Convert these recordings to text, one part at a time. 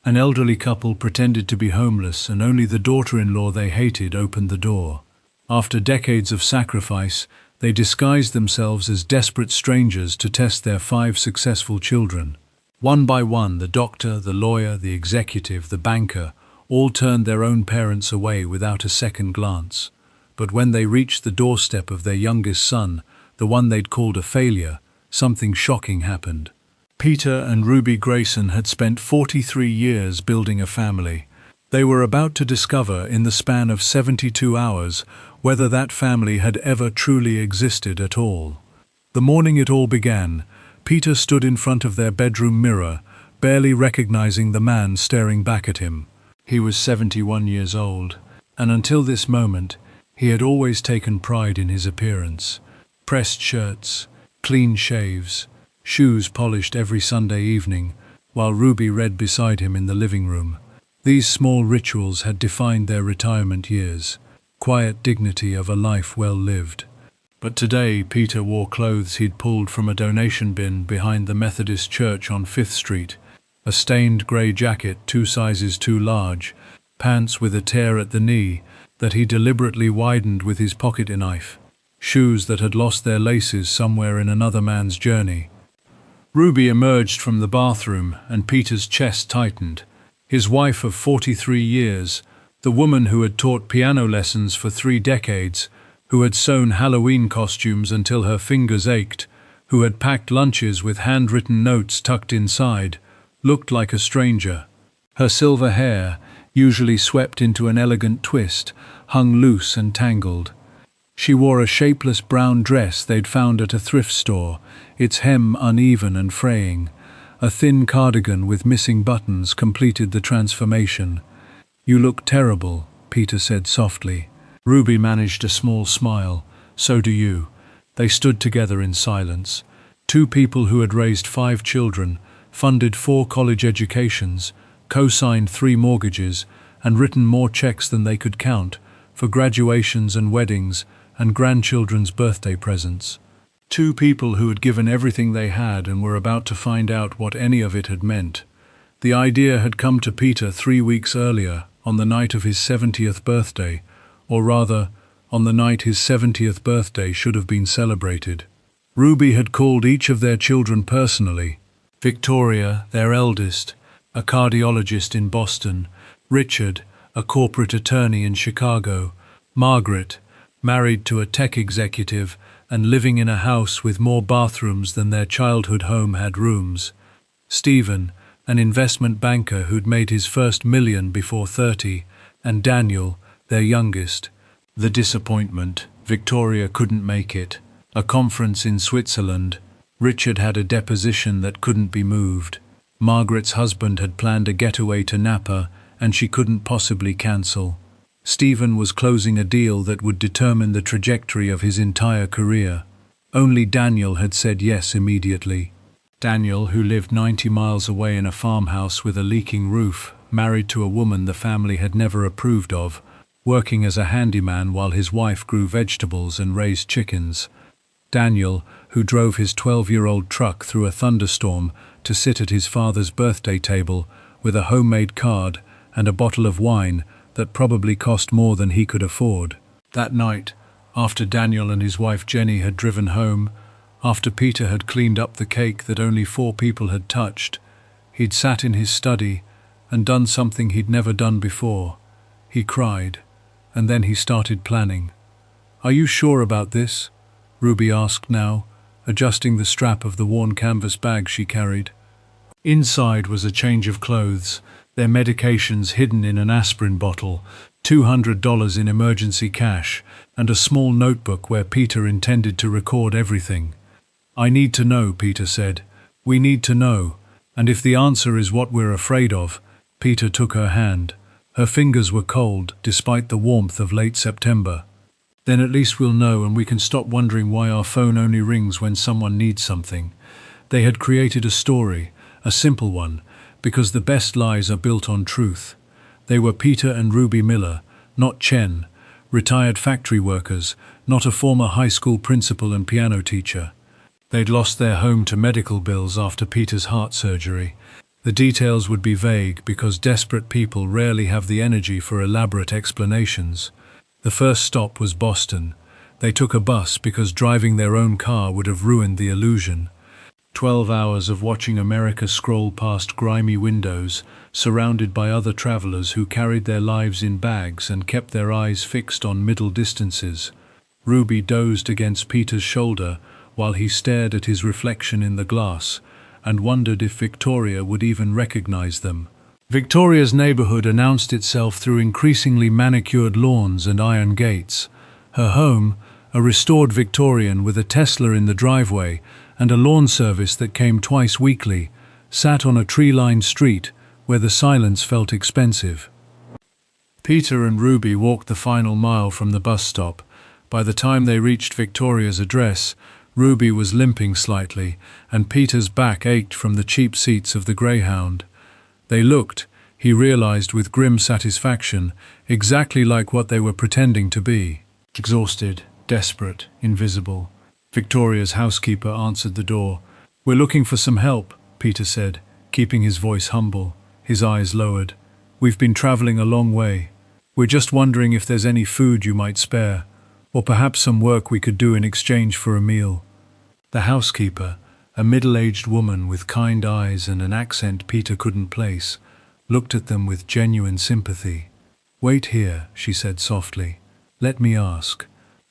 An elderly couple pretended to be homeless, and only the daughter-in-law they hated opened the door. After decades of sacrifice, they disguised themselves as desperate strangers to test their 5 successful children. One by one, the doctor, the lawyer, the executive, the banker, all turned their own parents away without a second glance. But when they reached the doorstep of their youngest son, the one they'd called a failure, something shocking happened. Peter and Ruby Grayson had spent 43 years building a family. They were about to discover in the span of 72 hours whether that family had ever truly existed at all. The morning it all began, Peter stood in front of their bedroom mirror, barely recognizing the man staring back at him. He was 71 years old, and until this moment, he had always taken pride in his appearance. Pressed shirts, clean shaves, shoes polished every Sunday evening, while Ruby read beside him in the living room. These small rituals had defined their retirement years, quiet dignity of a life well lived. But today Peter wore clothes he'd pulled from a donation bin behind the Methodist Church on 5th Street, a stained grey jacket 2 sizes too large, pants with a tear at the knee that he deliberately widened with his pocket knife, shoes that had lost their laces somewhere in another man's journey. Ruby emerged from the bathroom, and Peter's chest tightened. His wife of 43 years, the woman who had taught piano lessons for 3 decades, who had sewn Halloween costumes until her fingers ached, who had packed lunches with handwritten notes tucked inside, looked like a stranger. Her silver hair, usually swept into an elegant twist, hung loose and tangled. She wore a shapeless brown dress they'd found at a thrift store, its hem uneven and fraying. A thin cardigan with missing buttons completed the transformation. "You look terrible," Peter said softly. Ruby managed a small smile. "So do you." They stood together in silence. 2 people who had raised 5 children, funded 4 college educations, co-signed 3 mortgages, and written more checks than they could count, for graduations and weddings and grandchildren's birthday presents. 2 people who had given everything they had and were about to find out what any of it had meant. The idea had come to Peter 3 weeks earlier, on the night of his 70th birthday, or rather, on the night his 70th birthday should have been celebrated. Ruby had called each of their children personally. Victoria, their eldest, a cardiologist in Boston; Richard, a corporate attorney in Chicago; Margaret, married to a tech executive and living in a house with more bathrooms than their childhood home had rooms; Stephen, an investment banker who'd made his first million before 30, and Daniel, their youngest. The disappointment: Victoria couldn't make it. A conference in Switzerland. Richard had a deposition that couldn't be moved. Margaret's husband had planned a getaway to Napa, and she couldn't possibly cancel. Stephen was closing a deal that would determine the trajectory of his entire career. Only Daniel had said yes immediately. Daniel, who lived 90 miles away in a farmhouse with a leaking roof, married to a woman the family had never approved of, working as a handyman while his wife grew vegetables and raised chickens. Daniel, who drove his 12-year-old truck through a thunderstorm to sit at his father's birthday table with a homemade card and a bottle of wine that probably cost more than he could afford. That night, after Daniel and his wife Jenny had driven home, after Peter had cleaned up the cake that only 4 people had touched, he'd sat in his study and done something he'd never done before. He cried, and then he started planning. "Are you sure about this?" Ruby asked now, adjusting the strap of the worn canvas bag she carried. Inside was a change of clothes, their medications hidden in an aspirin bottle, $200 in emergency cash, and a small notebook where Peter intended to record everything. "I need to know," Peter said. "We need to know. And if the answer is what we're afraid of." Peter took her hand. Her fingers were cold, despite the warmth of late September. "Then at least we'll know, and we can stop wondering why our phone only rings when someone needs something." They had created a story, a simple one, because the best lies are built on truth. They were Peter and Ruby Miller, not Chen, retired factory workers, not a former high school principal and piano teacher. They'd lost their home to medical bills after Peter's heart surgery. The details would be vague because desperate people rarely have the energy for elaborate explanations. The first stop was Boston. They took a bus because driving their own car would have ruined the illusion. 12 hours of watching America scroll past grimy windows, surrounded by other travelers who carried their lives in bags and kept their eyes fixed on middle distances. Ruby dozed against Peter's shoulder while he stared at his reflection in the glass and wondered if Victoria would even recognize them. Victoria's neighborhood announced itself through increasingly manicured lawns and iron gates. Her home, a restored Victorian with a Tesla in the driveway and a lawn service that came twice weekly, sat on a tree-lined street where the silence felt expensive. Peter and Ruby walked the final mile from the bus stop. By the time they reached Victoria's address, Ruby was limping slightly, and Peter's back ached from the cheap seats of the Greyhound. They looked, he realized with grim satisfaction, exactly like what they were pretending to be. Exhausted, desperate, invisible. Victoria's housekeeper answered the door. "We're looking for some help," Peter said, keeping his voice humble, his eyes lowered. "We've been traveling a long way. We're just wondering if there's any food you might spare, or perhaps some work we could do in exchange for a meal." The housekeeper, a middle-aged woman with kind eyes and an accent Peter couldn't place, looked at them with genuine sympathy. "Wait here," she said softly. "Let me ask."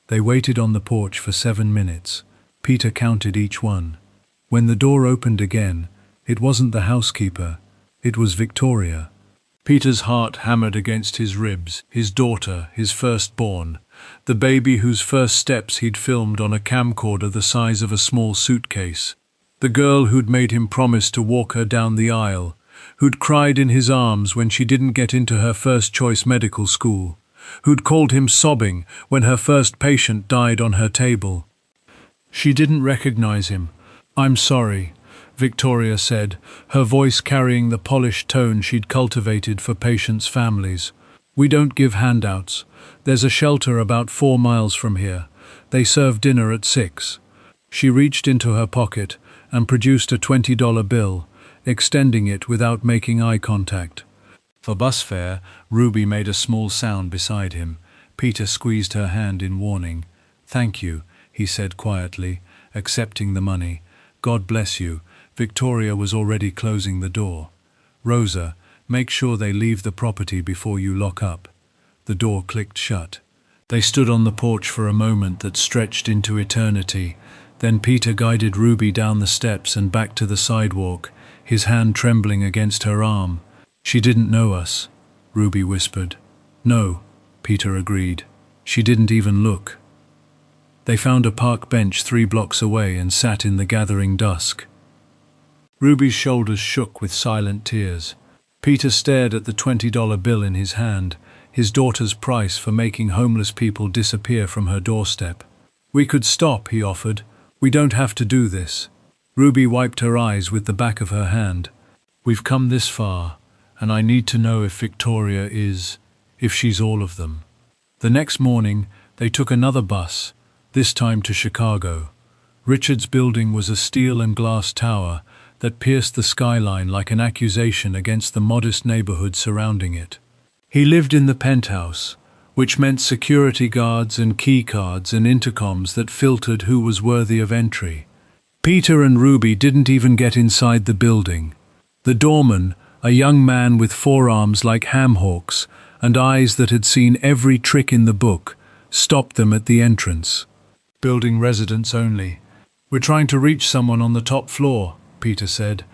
They waited on the porch for 7 minutes. Peter counted each one. When the door opened again, it wasn't the housekeeper, it was Victoria. Peter's heart hammered against his ribs, his daughter, his firstborn, the baby whose first steps he'd filmed on a camcorder the size of a small suitcase. The girl who'd made him promise to walk her down the aisle, who'd cried in his arms when she didn't get into her first-choice medical school, who'd called him sobbing when her first patient died on her table. She didn't recognize him. "I'm sorry," Victoria said, her voice carrying the polished tone she'd cultivated for patients' families. "We don't give handouts. There's a shelter about 4 miles from here. They serve dinner at 6. She reached into her pocket and produced a $20 bill, extending it without making eye contact. For bus fare, Ruby made a small sound beside him. Peter squeezed her hand in warning. "Thank you," he said quietly, accepting the money. "God bless you." Victoria was already closing the door. "Rosa, make sure they leave the property before you lock up." The door clicked shut. They stood on the porch for a moment that stretched into eternity. Then Peter guided Ruby down the steps and back to the sidewalk, his hand trembling against her arm. "She didn't know us," Ruby whispered. "No," Peter agreed. "She didn't even look." They found a park bench 3 blocks away and sat in the gathering dusk. Ruby's shoulders shook with silent tears. Peter stared at the $20 bill in his hand, his daughter's price for making homeless people disappear from her doorstep. "We could stop," he offered. "We don't have to do this." Ruby wiped her eyes with the back of her hand. "We've come this far, and I need to know if Victoria if she's all of them." The next morning, they took another bus, this time to Chicago. Richard's building was a steel and glass tower that pierced the skyline like an accusation against the modest neighborhood surrounding it. He lived in the penthouse, which meant security guards and key cards and intercoms that filtered who was worthy of entry. Peter and Ruby didn't even get inside the building. The doorman, a young man with forearms like ham hocks and eyes that had seen every trick in the book, stopped them at the entrance. "Building residents only. We're trying to reach someone on the top floor," Peter said.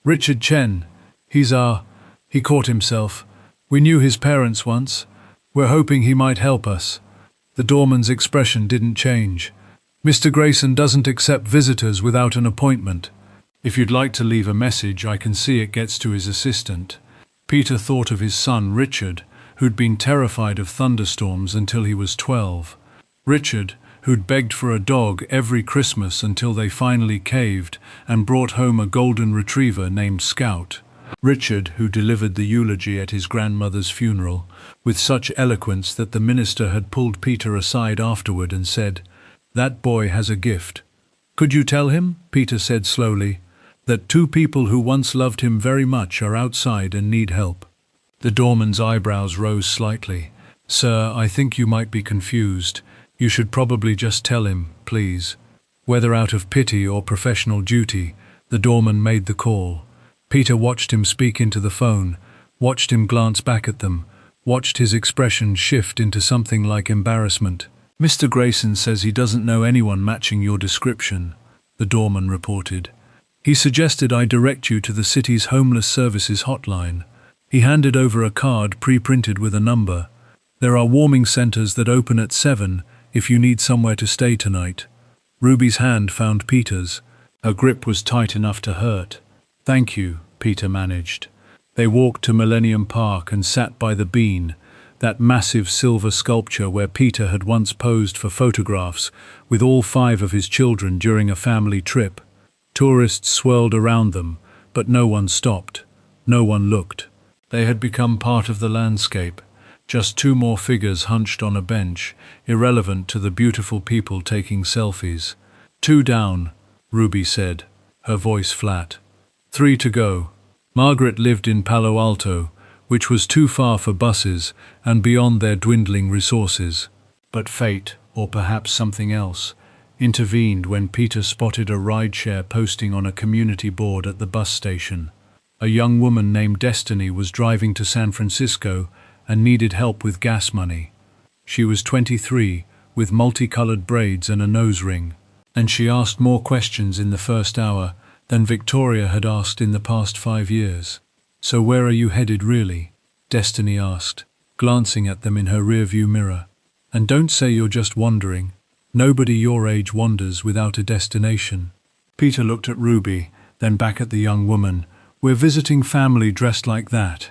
"Richard Chen. He caught himself. We knew his parents once. We're hoping he might help us." The doorman's expression didn't change. "Mr. Grayson doesn't accept visitors without an appointment. If you'd like to leave a message, I can see it gets to his assistant." Peter thought of his son, Richard, who'd been terrified of thunderstorms until he was 12. Richard, who'd begged for a dog every Christmas until they finally caved and brought home a golden retriever named Scout. Richard, who delivered the eulogy at his grandmother's funeral, with such eloquence that the minister had pulled Peter aside afterward and said, "That boy has a gift." "Could you tell him?" Peter said slowly. that two people who once loved him very much are outside and need help. The doorman's eyebrows rose slightly. Sir, I think you might be confused. You should probably just tell him, please. Whether out of pity or professional duty, the doorman made the call. Peter watched him speak into the phone, watched him glance back at them, watched his expression shift into something like embarrassment. Mr. Grayson says he doesn't know anyone matching your description, the doorman reported. He suggested I direct you to the city's homeless services hotline. He handed over a card pre-printed with a number. There are warming centers that open at 7 if you need somewhere to stay tonight. Ruby's hand found Peter's. Her grip was tight enough to hurt. Thank you, Peter managed. They walked to Millennium Park and sat by the Bean, that massive silver sculpture where Peter had once posed for photographs with all 5 of his children during a family trip. Tourists swirled around them, but no one stopped. No one looked. They had become part of the landscape, just 2 more figures hunched on a bench, irrelevant to the beautiful people taking selfies. 2 down, Ruby said, her voice flat. 3 to go. Margaret lived in Palo Alto, which was too far for buses and beyond their dwindling resources. But fate, or perhaps something else, intervened when Peter spotted a rideshare posting on a community board at the bus station. A young woman named Destiny was driving to San Francisco and needed help with gas money. She was 23, with multicolored braids and a nose ring, and she asked more questions in the first hour than Victoria had asked in the past 5 years. So where are you headed really? Destiny asked, glancing at them in her rearview mirror. And don't say you're just wandering. Nobody your age wanders without a destination. Peter looked at Ruby, then back at the young woman. We're visiting family dressed like that.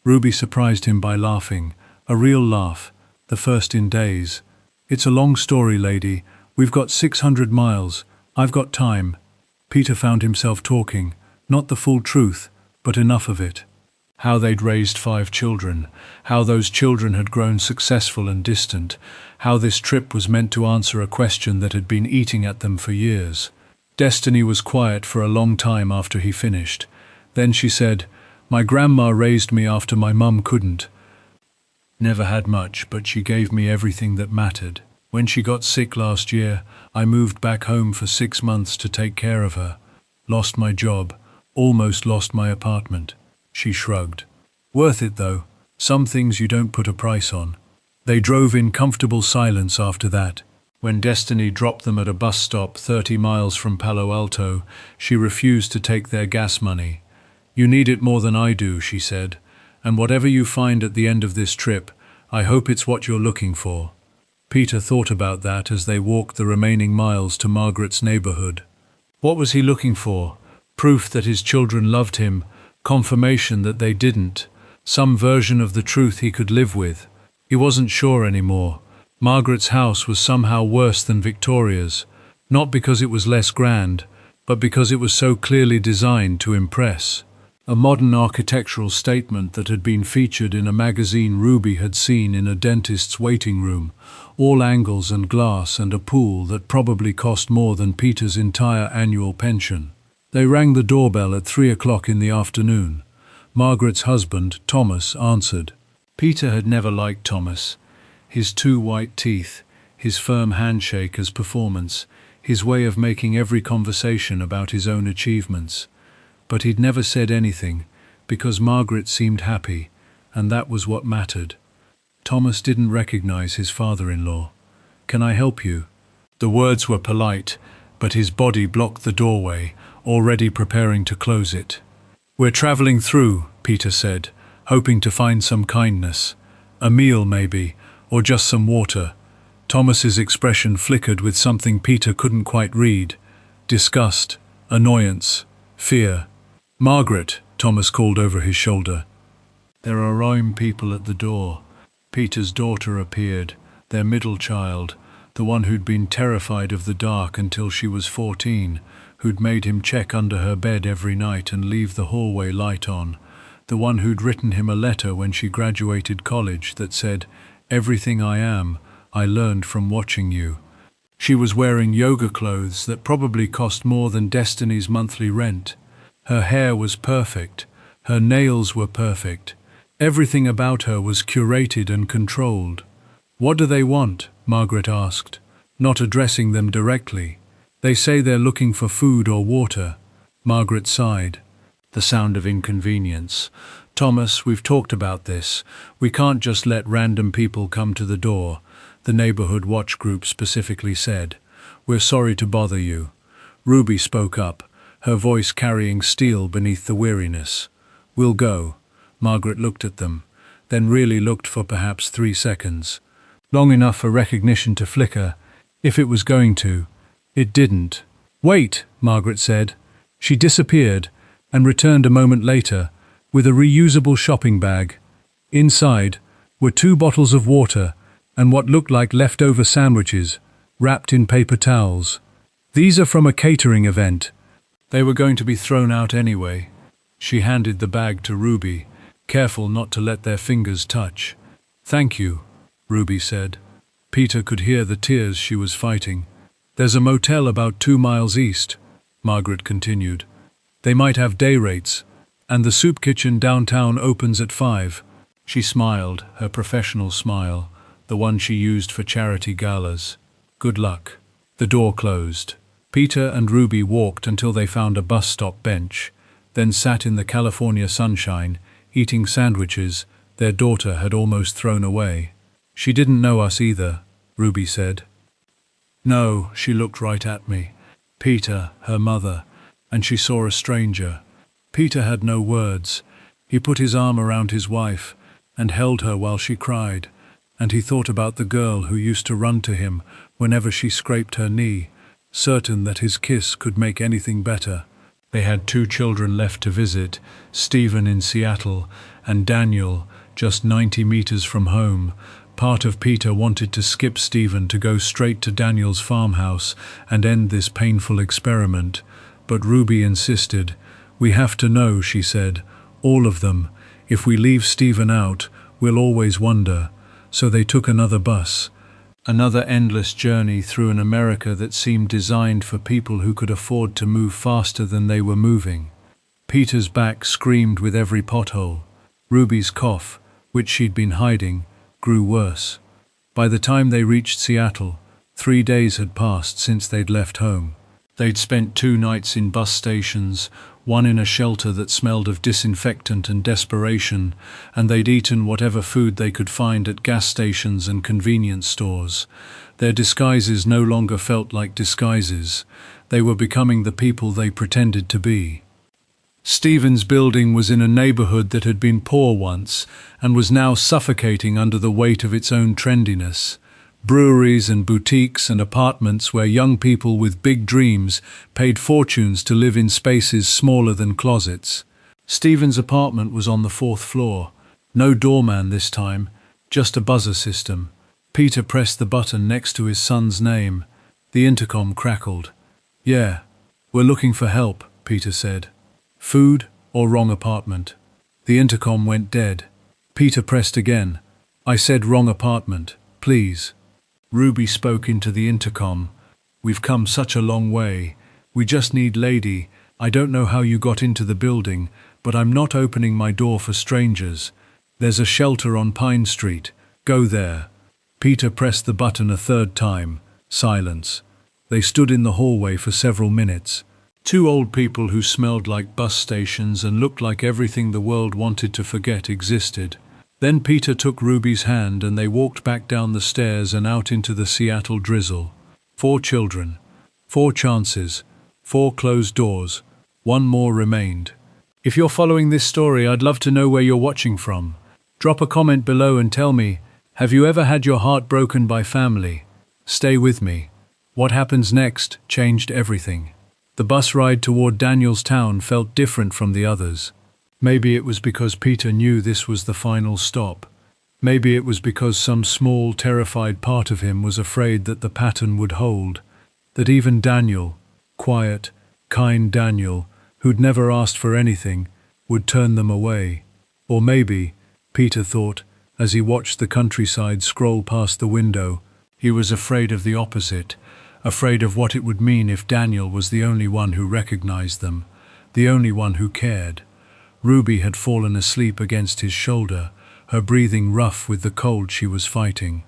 Ruby surprised him by laughing, a real laugh, the first in days. It's a long story, lady. We've got 600 miles. I've got time. Peter found himself talking, not the full truth, but enough of it. How they'd raised 5 children, how those children had grown successful and distant, how this trip was meant to answer a question that had been eating at them for years. Destiny was quiet for a long time after he finished. Then she said, My grandma raised me after my mum couldn't. Never had much, but she gave me everything that mattered. When she got sick last year, I moved back home for 6 months to take care of her. Lost my job, almost lost my apartment. She shrugged. Worth it though. Some things you don't put a price on. They drove in comfortable silence after that. When Destiny dropped them at a bus stop 30 miles from Palo Alto, she refused to take their gas money. You need it more than I do, she said, and whatever you find at the end of this trip, I hope it's what you're looking for. Peter thought about that as they walked the remaining miles to Margaret's neighborhood. What was he looking for? Proof that his children loved him, confirmation that they didn't, some version of the truth he could live with. He wasn't sure anymore. Margaret's house was somehow worse than Victoria's, not because it was less grand, but because it was so clearly designed to impress. A modern architectural statement that had been featured in a magazine Ruby had seen in a dentist's waiting room, all angles and glass and a pool that probably cost more than Peter's entire annual pension. They rang the doorbell at 3 o'clock in the afternoon. Margaret's husband, Thomas, answered. Peter had never liked Thomas. His 2 white teeth, his firm handshake as performance, his way of making every conversation about his own achievements. But he'd never said anything, because Margaret seemed happy, and that was what mattered. Thomas didn't recognize his father-in-law. Can I help you? The words were polite, but his body blocked the doorway, already preparing to close it. We're traveling through, Peter said, hoping to find some kindness. A meal, maybe, or just some water. Thomas's expression flickered with something Peter couldn't quite read. Disgust, annoyance, fear. Margaret, Thomas called over his shoulder. There are Rome people at the door. Peter's daughter appeared, their middle child, the one who'd been terrified of the dark until she was 14, who'd made him check under her bed every night and leave the hallway light on, the one who'd written him a letter when she graduated college that said, Everything I am, I learned from watching you. She was wearing yoga clothes that probably cost more than Destiny's monthly rent. Her hair was perfect. Her nails were perfect. Everything about her was curated and controlled. "What do they want?" Margaret asked, not addressing them directly. "They say they're looking for food or water." Margaret sighed. The sound of inconvenience. "Thomas, we've talked about this. We can't just let random people come to the door," the neighborhood watch group specifically said. "We're sorry to bother you." Ruby spoke up, her voice carrying steel beneath the weariness. "We'll go." Margaret looked at them, then really looked for perhaps 3 seconds. Long enough for recognition to flicker, if it was going to. It didn't. "Wait," Margaret said. She disappeared and returned a moment later with a reusable shopping bag. Inside were 2 bottles of water and what looked like leftover sandwiches, wrapped in paper towels. "These are from a catering event. They were going to be thrown out anyway." She handed the bag to Ruby, careful not to let their fingers touch. "Thank you," Ruby said. Peter could hear the tears she was fighting. "There's a motel about 2 miles east," Margaret continued. "They might have day rates, and the soup kitchen downtown opens at 5. She smiled, her professional smile, the one she used for charity galas. "Good luck." The door closed. Peter and Ruby walked until they found a bus stop bench, then sat in the California sunshine, eating sandwiches their daughter had almost thrown away. "She didn't know us either," Ruby said. "No," she looked right at me. Peter, her mother, and she saw a stranger. Peter had no words. He put his arm around his wife and held her while she cried, and he thought about the girl who used to run to him whenever she scraped her knee, certain that his kiss could make anything better. They had 2 children left to visit, Stephen in Seattle and Daniel just 90 meters from home. Part of Peter wanted to skip Stephen to go straight to Daniel's farmhouse and end this painful experiment, but Ruby insisted. "We have to know," she said, "all of them. If we leave Stephen out, we'll always wonder." So they took another bus. Another endless journey through an America that seemed designed for people who could afford to move faster than they were moving. Peter's back screamed with every pothole. Ruby's cough, which she'd been hiding, grew worse. By the time they reached Seattle, 3 days had passed since they'd left home. They'd spent 2 nights in bus stations, one in a shelter that smelled of disinfectant and desperation, and they'd eaten whatever food they could find at gas stations and convenience stores. Their disguises no longer felt like disguises. They were becoming the people they pretended to be. Stephen's building was in a neighborhood that had been poor once and was now suffocating under the weight of its own trendiness. Breweries and boutiques and apartments where young people with big dreams paid fortunes to live in spaces smaller than closets. Stephen's apartment was on the 4th floor. No doorman this time, just a buzzer system. Peter pressed the button next to his son's name. The intercom crackled. "Yeah, we're looking for help," Peter said. "Food or wrong apartment?" The intercom went dead. Peter pressed again. "I said wrong apartment, please." Ruby spoke into the intercom. "We've come such a long way. We just need lady. I don't know how you got into the building, but I'm not opening my door for strangers. There's a shelter on Pine Street. Go there." Peter pressed the button a 3rd time. Silence. They stood in the hallway for several minutes. 2 old people who smelled like bus stations and looked like everything the world wanted to forget existed. Then Peter took Ruby's hand and they walked back down the stairs and out into the Seattle drizzle. 4 children, 4 chances, 4 closed doors. 1 more remained. If you're following this story, I'd love to know where you're watching from. Drop a comment below and tell me, have you ever had your heart broken by family? Stay with me. What happens next changed everything. The bus ride toward Daniel's town felt different from the others. Maybe it was because Peter knew this was the final stop. Maybe it was because some small, terrified part of him was afraid that the pattern would hold, that even Daniel, quiet, kind Daniel, who'd never asked for anything, would turn them away. Or maybe, Peter thought, as he watched the countryside scroll past the window, he was afraid of the opposite, afraid of what it would mean if Daniel was the only one who recognized them. the only one who cared. Ruby had fallen asleep against his shoulder, her breathing rough with the cold she was fighting.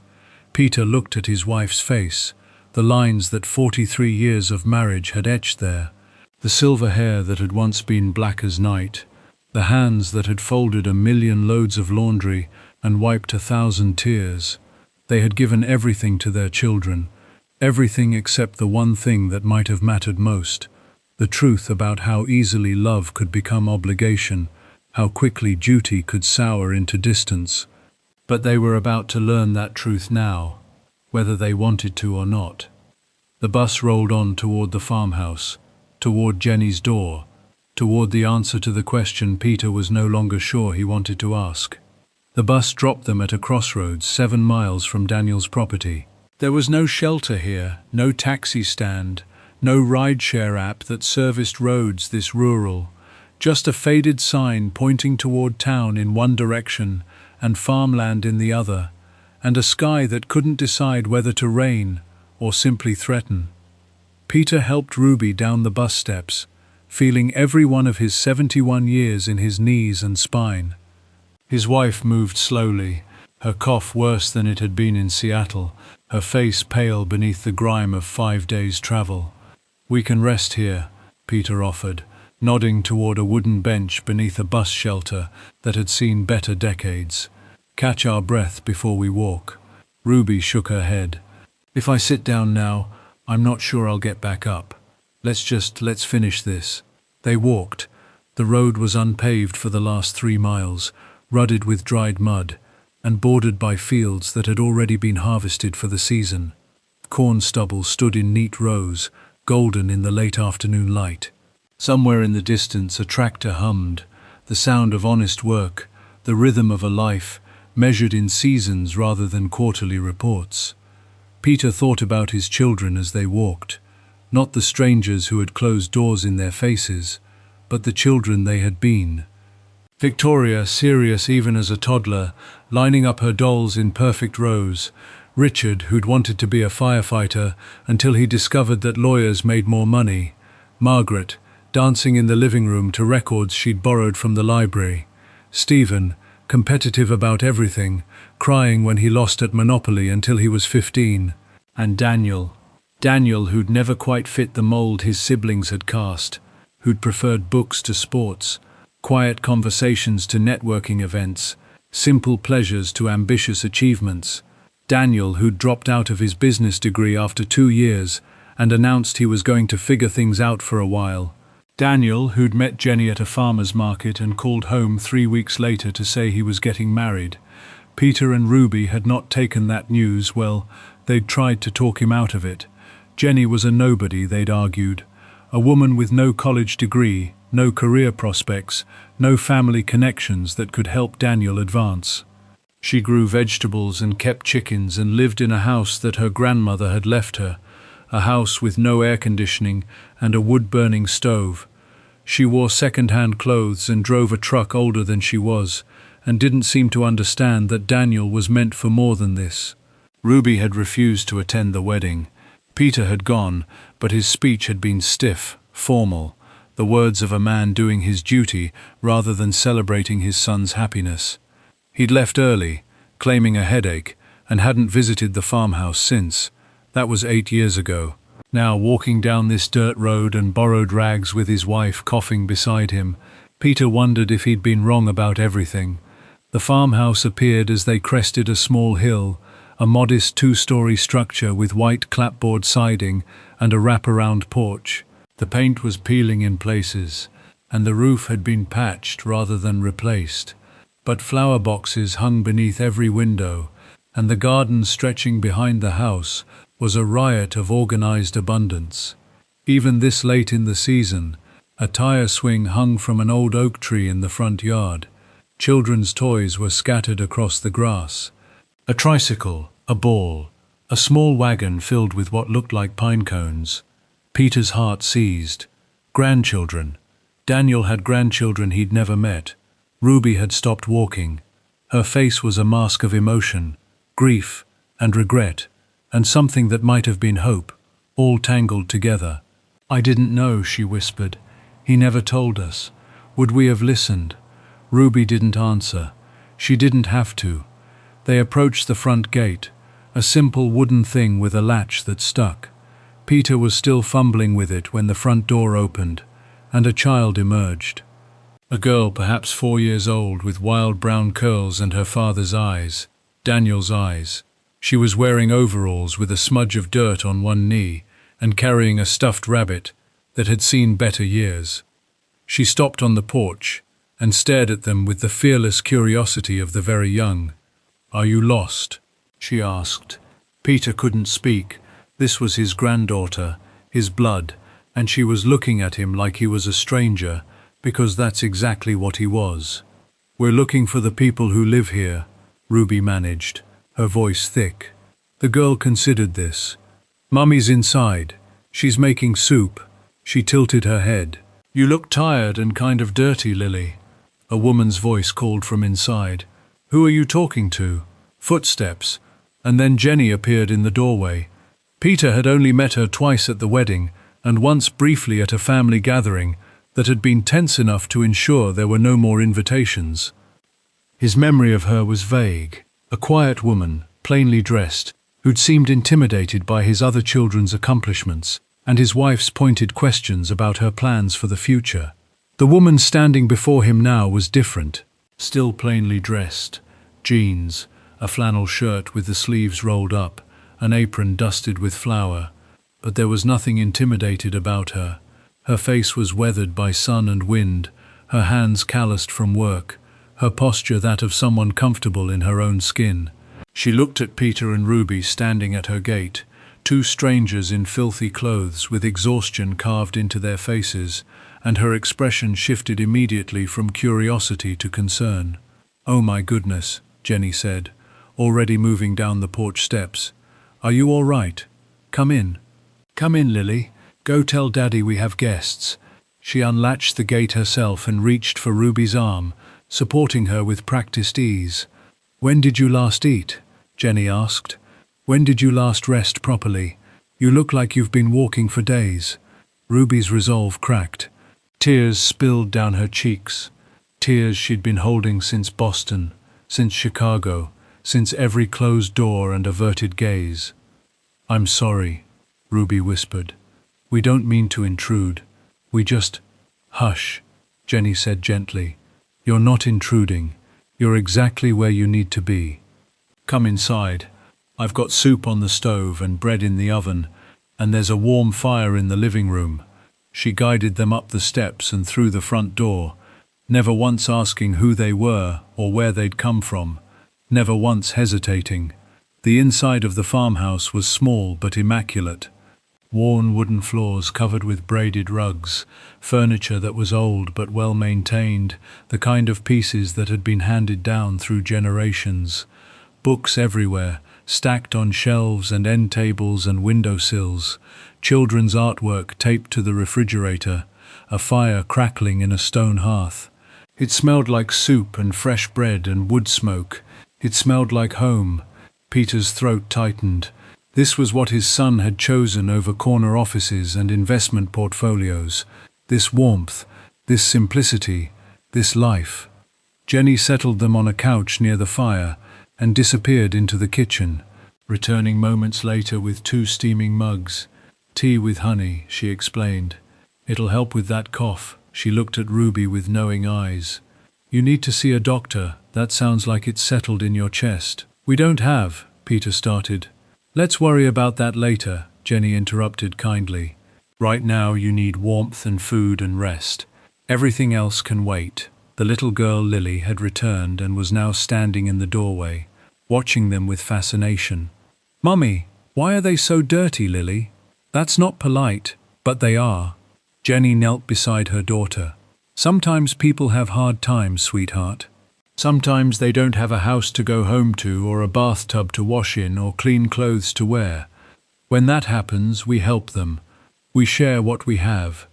Peter looked at his wife's face, the lines that 43 years of marriage had etched there, the silver hair that had once been black as night, the hands that had folded 1,000,000 loads of laundry and wiped 1,000 tears. They had given everything to their children, everything except the one thing that might have mattered most, the truth about how easily love could become obligation, how quickly duty could sour into distance. But they were about to learn that truth now, whether they wanted to or not. The bus rolled on toward the farmhouse, toward Jenny's door, toward the answer to the question Peter was no longer sure he wanted to ask. The bus dropped them at a crossroads 7 miles from Daniel's property. There was no shelter here, no taxi stand, no rideshare app that serviced roads this rural, just a faded sign pointing toward town in one direction and farmland in the other, and a sky that couldn't decide whether to rain or simply threaten. Peter helped Ruby down the bus steps, feeling every one of his 71 years in his knees and spine. His wife moved slowly, her cough worse than it had been in Seattle, her face pale beneath the grime of 5 days' travel. "We can rest here," Peter offered, nodding toward a wooden bench beneath a bus shelter that had seen better decades. "Catch our breath before we walk." Ruby shook her head. "If I sit down now, I'm not sure I'll get back up. Let's finish this." They walked. The road was unpaved for the last 3 miles, rutted with dried mud, and bordered by fields that had already been harvested for the season. Corn stubble stood in neat rows, golden in the late afternoon light. Somewhere in the distance a tractor hummed, the sound of honest work, the rhythm of a life, measured in seasons rather than quarterly reports. Peter thought about his children as they walked, not the strangers who had closed doors in their faces, but the children they had been. Victoria, serious even as a toddler, lining up her dolls in perfect rows. Richard, who'd wanted to be a firefighter until he discovered that lawyers made more money. Margaret, dancing in the living room to records she'd borrowed from the library. Stephen, competitive about everything, crying when he lost at Monopoly until he was 15. And Daniel, who'd never quite fit the mold his siblings had cast, who'd preferred books to sports, quiet conversations to networking events, simple pleasures to ambitious achievements. Daniel, who'd dropped out of his business degree after 2 years and announced he was going to figure things out for a while. Daniel, who'd met Jenny at a farmer's market and called home 3 weeks later to say he was getting married. Peter and Ruby had not taken that news well. They'd tried to talk him out of it. Jenny was a nobody, they'd argued. A woman with no college degree, no career prospects, no family connections that could help Daniel advance. She grew vegetables and kept chickens and lived in a house that her grandmother had left her, a house with no air conditioning and a wood-burning stove. She wore second-hand clothes and drove a truck older than she was, and didn't seem to understand that Daniel was meant for more than this. Ruby had refused to attend the wedding. Peter had gone, but his speech had been stiff, formal, the words of a man doing his duty rather than celebrating his son's happiness. He'd left early, claiming a headache, and hadn't visited the farmhouse since. That was 8 years ago. Now, walking down this dirt road and borrowed rags with his wife coughing beside him, Peter wondered if he'd been wrong about everything. The farmhouse appeared as they crested a small hill, a modest 2-story structure with white clapboard siding and a wraparound porch. The paint was peeling in places, and the roof had been patched rather than replaced. But flower boxes hung beneath every window, and the garden stretching behind the house was a riot of organized abundance. Even this late in the season, a tire swing hung from an old oak tree in the front yard. Children's toys were scattered across the grass. A tricycle, a ball, a small wagon filled with what looked like pine cones. Peter's heart seized. Grandchildren. Daniel had grandchildren he'd never met. Ruby had stopped walking. Her face was a mask of emotion, grief, and regret, and something that might have been hope, all tangled together. "I didn't know," she whispered. He never told us. Would we have listened? Ruby didn't answer. She didn't have to. They approached the front gate, a simple wooden thing with a latch that stuck. Peter was still fumbling with it when the front door opened, and a child emerged. A girl, perhaps 4 years old, with wild brown curls and her father's eyes, Daniel's eyes. She was wearing overalls with a smudge of dirt on one knee and carrying a stuffed rabbit that had seen better years. She stopped on the porch and stared at them with the fearless curiosity of the very young. "Are you lost?" she asked. Peter couldn't speak. This was his granddaughter, his blood, and she was looking at him like he was a stranger, because that's exactly what he was. "We're looking for the people who live here," Ruby managed, her voice thick. The girl considered this. "Mummy's inside. She's making soup." She tilted her head. "You look tired and kind of dirty, Lily." A woman's voice called from inside. "Who are you talking to?" Footsteps, and then Jenny appeared in the doorway. Peter had only met her twice at the wedding, and once briefly at a family gathering that had been tense enough to ensure there were no more invitations. His memory of her was vague. A quiet woman, plainly dressed, who'd seemed intimidated by his other children's accomplishments, and his wife's pointed questions about her plans for the future. The woman standing before him now was different, still plainly dressed. Jeans, a flannel shirt with the sleeves rolled up, an apron dusted with flour, but there was nothing intimidated about her. Her face was weathered by sun and wind, her hands calloused from work, her posture that of someone comfortable in her own skin. She looked at Peter and Ruby standing at her gate, two strangers in filthy clothes with exhaustion carved into their faces, and her expression shifted immediately from curiosity to concern. "Oh my goodness," Jenny said, already moving down the porch steps. "Are you all right? Come in. Come in, Lily. Go tell Daddy we have guests." She unlatched the gate herself and reached for Ruby's arm, supporting her with practiced ease. "When did you last eat?" Jenny asked. "When did you last rest properly? You look like you've been walking for days." Ruby's resolve cracked. Tears spilled down her cheeks. Tears she'd been holding since Boston, since Chicago, since every closed door and averted gaze. "I'm sorry," Ruby whispered. "We don't mean to intrude. We just—" "Hush," Jenny said gently. "You're not intruding. You're exactly where you need to be. Come inside. I've got soup on the stove and bread in the oven, and there's a warm fire in the living room." She guided them up the steps and through the front door, never once asking who they were or where they'd come from, never once hesitating. The inside of the farmhouse was small but immaculate. Worn wooden floors covered with braided rugs, furniture that was old but well maintained, the kind of pieces that had been handed down through generations. Books everywhere, stacked on shelves and end tables and windowsills, children's artwork taped to the refrigerator, a fire crackling in a stone hearth. It smelled like soup and fresh bread and wood smoke. It smelled like home. Peter's throat tightened. This was what his son had chosen over corner offices and investment portfolios. This warmth, this simplicity, this life. Jenny settled them on a couch near the fire and disappeared into the kitchen, returning moments later with 2 steaming mugs. "Tea with honey," she explained. "It'll help with that cough." She looked at Ruby with knowing eyes. "You need to see a doctor. That sounds like it's settled in your chest." "We don't have," Peter started. "Let's worry about that later," Jenny interrupted kindly. "Right now you need warmth and food and rest. Everything else can wait." The little girl Lily had returned and was now standing in the doorway, watching them with fascination. "Mummy, why are they so dirty, Lily?" "That's not polite, but they are." Jenny knelt beside her daughter. "Sometimes people have hard times, sweetheart. Sometimes they don't have a house to go home to or a bathtub to wash in or clean clothes to wear. When that happens, we help them. We share what we have.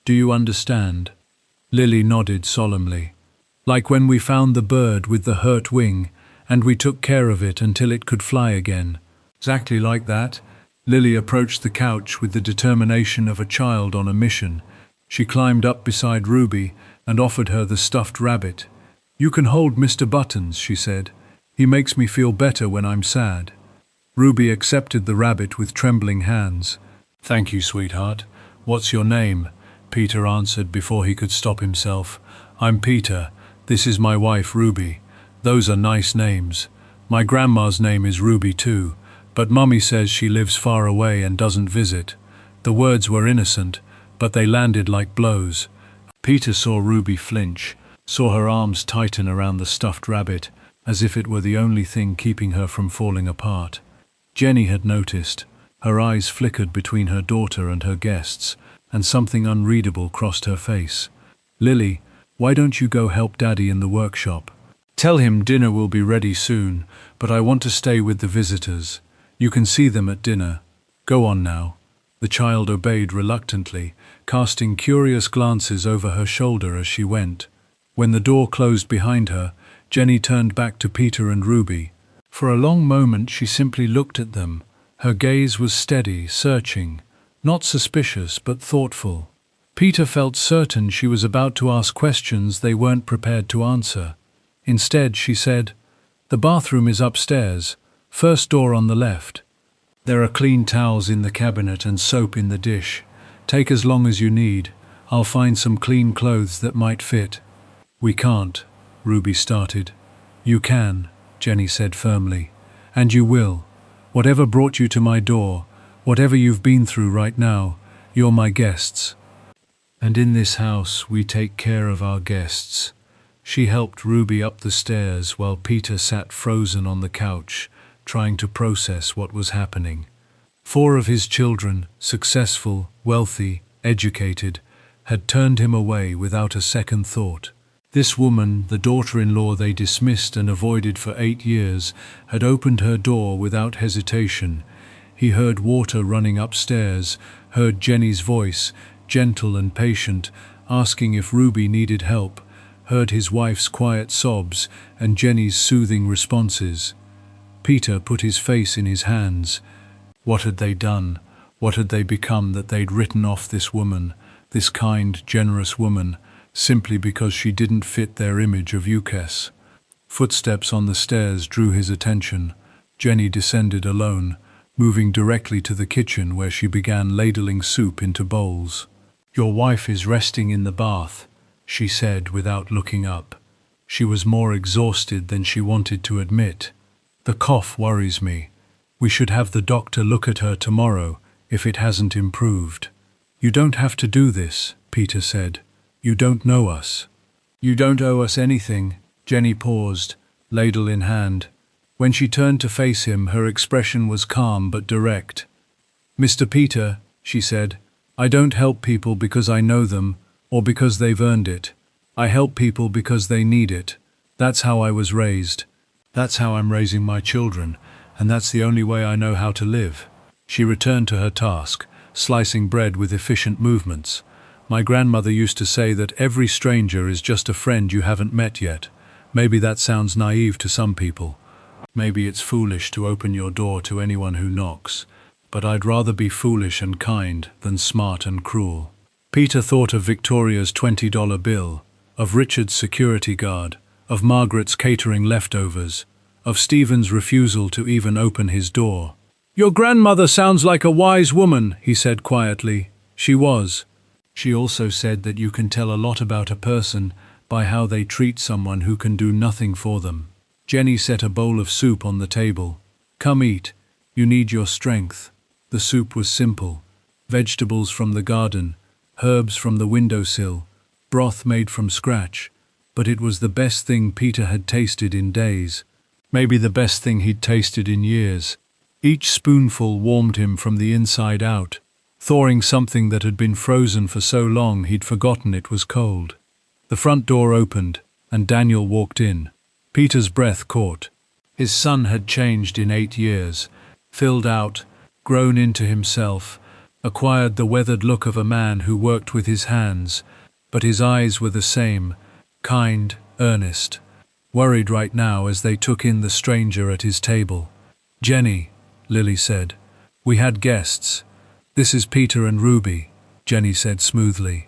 Do you understand?" Lily nodded solemnly. "Like when we found the bird with the hurt wing, and we took care of it until it could fly again." "Exactly like that." Lily approached the couch with the determination of a child on a mission. She climbed up beside Ruby and offered her the stuffed rabbit. "You can hold Mr. Buttons," she said. "He makes me feel better when I'm sad." Ruby accepted the rabbit with trembling hands. "Thank you, sweetheart. What's your name?" Peter answered before he could stop himself. "I'm Peter. This is my wife, Ruby. Those are nice names. My grandma's name is Ruby too, but Mummy says she lives far away and doesn't visit." The words were innocent, but they landed like blows. Peter saw Ruby flinch, saw her arms tighten around the stuffed rabbit, as if it were the only thing keeping her from falling apart. Jenny had noticed. Her eyes flickered between her daughter and her guests, and something unreadable crossed her face. "Lily, why don't you go help Daddy in the workshop? Tell him dinner will be ready soon, but I want to stay with the visitors. You can see them at dinner. Go on now." The child obeyed reluctantly, casting curious glances over her shoulder as she went. When the door closed behind her, Jenny turned back to Peter and Ruby. For a long moment she simply looked at them. Her gaze was steady, searching, not suspicious but thoughtful. Peter felt certain she was about to ask questions they weren't prepared to answer. Instead, she said, "The bathroom is upstairs, first door on the left. There are clean towels in the cabinet and soap in the dish. Take as long as you need. I'll find some clean clothes that might fit." "We can't," Ruby started. "You can," Jenny said firmly. "And you will. Whatever brought you to my door, whatever you've been through right now, you're my guests. And in this house, we take care of our guests." She helped Ruby up the stairs while Peter sat frozen on the couch, trying to process what was happening. 4 of his children, successful, wealthy, educated, had turned him away without a second thought. This woman, the daughter-in-law they dismissed and avoided for 8 years, had opened her door without hesitation. He heard water running upstairs, heard Jenny's voice, gentle and patient, asking if Ruby needed help, heard his wife's quiet sobs and Jenny's soothing responses. Peter put his face in his hands. What had they done? What had they become that they'd written off this woman, this kind, generous woman, simply because she didn't fit their image of Ukes? Footsteps on the stairs drew his attention. Jenny descended alone, moving directly to the kitchen where she began ladling soup into bowls. "Your wife is resting in the bath," she said without looking up. She was more exhausted than she wanted to admit. "The cough worries me. We should have the doctor look at her tomorrow if it hasn't improved." "You don't have to do this," Peter said. "You don't know us." "You don't owe us anything." Jenny paused, ladle in hand. When she turned to face him, her expression was calm but direct. "Mr. Peter," she said, "I don't help people because I know them or because they've earned it. I help people because they need it. That's how I was raised. That's how I'm raising my children, and that's the only way I know how to live." She returned to her task, slicing bread with efficient movements. "My grandmother used to say that every stranger is just a friend you haven't met yet. Maybe that sounds naive to some people. Maybe it's foolish to open your door to anyone who knocks. But I'd rather be foolish and kind than smart and cruel." Peter thought of Victoria's $20 bill, of Richard's security guard, of Margaret's catering leftovers, of Stephen's refusal to even open his door. "Your grandmother sounds like a wise woman," he said quietly. She was. She also said that you can tell a lot about a person by how they treat someone who can do nothing for them. Jenny set a bowl of soup on the table. "Come eat. You need your strength." The soup was simple. Vegetables from the garden, herbs from the windowsill, broth made from scratch. But it was the best thing Peter had tasted in days. Maybe the best thing he'd tasted in years. Each spoonful warmed him from the inside out, thawing something that had been frozen for so long he'd forgotten it was cold. The front door opened, and Daniel walked in. Peter's breath caught. His son had changed in 8 years, filled out, grown into himself, acquired the weathered look of a man who worked with his hands, but his eyes were the same, kind, earnest, worried right now as they took in the stranger at his table. "Jenny," Lily said, "we had guests. This is Peter and Ruby," Jenny said smoothly.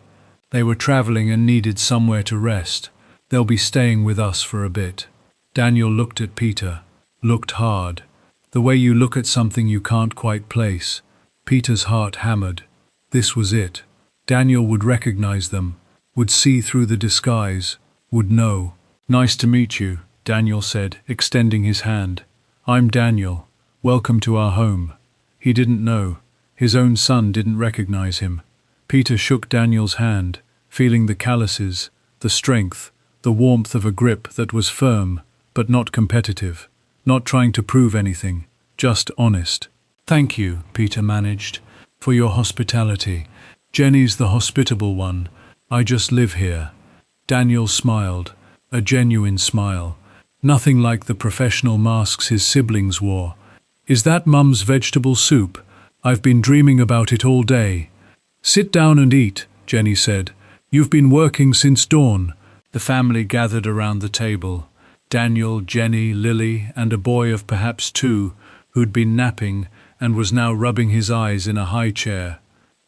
They were traveling and needed somewhere to rest. They'll be staying with us for a bit. Daniel looked at Peter, looked hard. The way you look at something you can't quite place. Peter's heart hammered. This was it. Daniel would recognize them, would see through the disguise, would know. "Nice to meet you," Daniel said, extending his hand. "I'm Daniel. Welcome to our home." He didn't know. His own son didn't recognize him. Peter shook Daniel's hand, feeling the calluses, the strength, the warmth of a grip that was firm, but not competitive, not trying to prove anything, just honest. "Thank you," Peter managed, "for your hospitality. Jenny's the hospitable one. I just live here." Daniel smiled, a genuine smile. Nothing like the professional masks his siblings wore. "Is that Mum's vegetable soup? I've been dreaming about it all day." "Sit down and eat," Jenny said. "You've been working since dawn." The family gathered around the table. Daniel, Jenny, Lily, and a boy of perhaps 2, who'd been napping and was now rubbing his eyes in a high chair.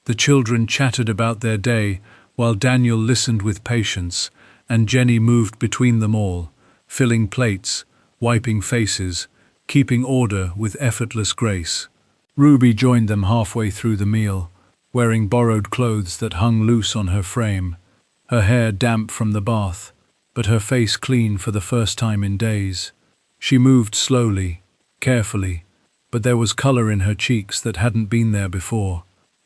The children chattered about their day, while Daniel listened with patience, and Jenny moved between them all, filling plates, wiping faces, keeping order with effortless grace. Ruby joined them halfway through the meal, wearing borrowed clothes that hung loose on her frame, her hair damp from the bath, but her face clean for the first time in days. She moved slowly, carefully, but there was color in her cheeks that hadn't been there before.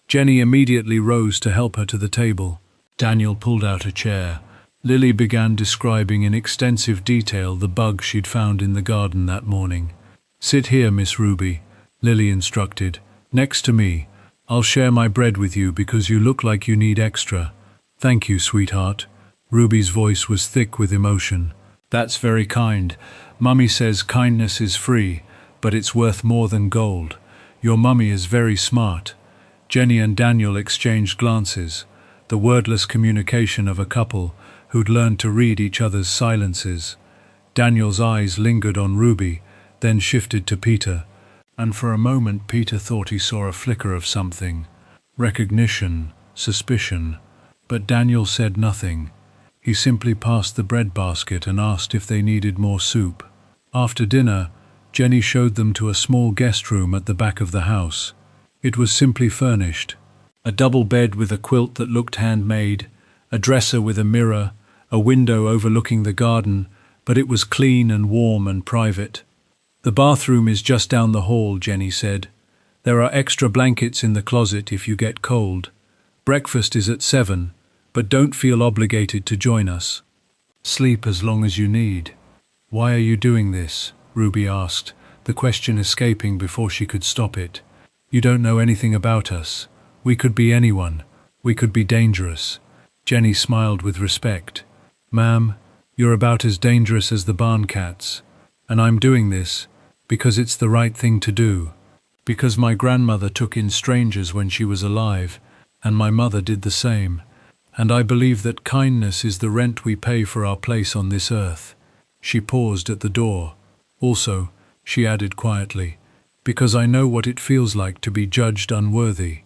Jenny immediately rose to help her to the table. Daniel pulled out a chair. Lily began describing in extensive detail the bug she'd found in the garden that morning. "Sit here, Miss Ruby," Lily instructed. "Next to me. I'll share my bread with you because you look like you need extra." "Thank you, sweetheart." Ruby's voice was thick with emotion. "That's very kind. Mummy says kindness is free, but it's worth more than gold. Your mummy is very smart." Jenny and Daniel exchanged glances, the wordless communication of a couple who'd learned to read each other's silences. Daniel's eyes lingered on Ruby, then shifted to Peter, and for a moment Peter thought he saw a flicker of something. Recognition, suspicion. But Daniel said nothing. He simply passed the bread basket and asked if they needed more soup. After dinner, Jenny showed them to a small guest room at the back of the house. It was simply furnished. A double bed with a quilt that looked handmade, a dresser with a mirror, a window overlooking the garden, but it was clean and warm and private. "The bathroom is just down the hall," Jenny said. "There are extra blankets in the closet if you get cold. Breakfast is at 7, but don't feel obligated to join us. Sleep as long as you need." "Why are you doing this?" Ruby asked, the question escaping before she could stop it. "You don't know anything about us. We could be anyone. We could be dangerous." Jenny smiled with respect. "Ma'am, you're about as dangerous as the barn cats. And I'm doing this because it's the right thing to do. Because my grandmother took in strangers when she was alive, and my mother did the same. And I believe that kindness is the rent we pay for our place on this earth." She paused at the door. "Also," she added quietly, "because I know what it feels like to be judged unworthy.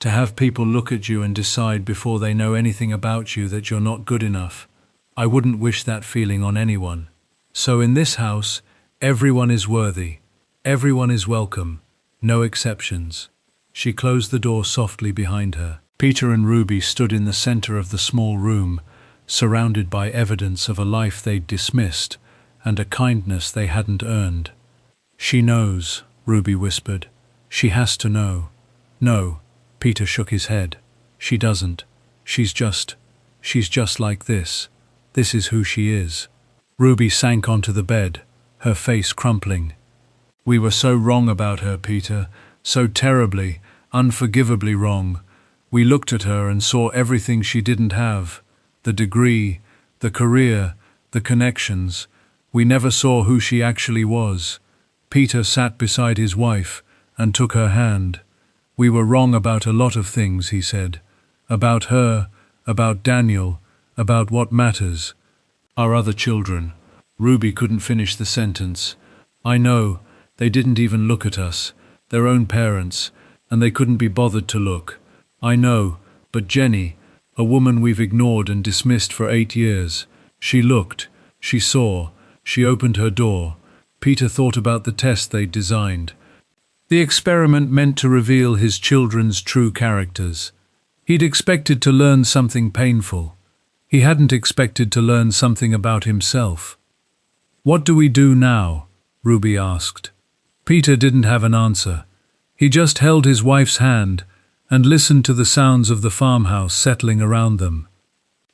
To have people look at you and decide before they know anything about you that you're not good enough. I wouldn't wish that feeling on anyone. So in this house, everyone is worthy. Everyone is welcome. No exceptions." She closed the door softly behind her. Peter and Ruby stood in the center of the small room, surrounded by evidence of a life they'd dismissed and a kindness they hadn't earned. "She knows," Ruby whispered. "She has to know." "No," Peter shook his head. "She doesn't. She's just like this. This is who she is." Ruby sank onto the bed, her face crumpling. "We were so wrong about her, Peter, so terribly, unforgivably wrong. We looked at her and saw everything she didn't have. The degree, the career, the connections. We never saw who she actually was." Peter sat beside his wife and took her hand. "We were wrong about a lot of things," he said. "About her, about Daniel, about what matters. Our other children." Ruby couldn't finish the sentence. "I know, they didn't even look at us, their own parents, and they couldn't be bothered to look. I know, but Jenny, a woman we've ignored and dismissed for 8 years. She looked, she saw, she opened her door. Peter thought about the test they'd designed. The experiment meant to reveal his children's true characters. He'd expected to learn something painful. He hadn't expected to learn something about himself. "What do we do now?" Ruby asked. Peter didn't have an answer. He just held his wife's hand and listened to the sounds of the farmhouse settling around them.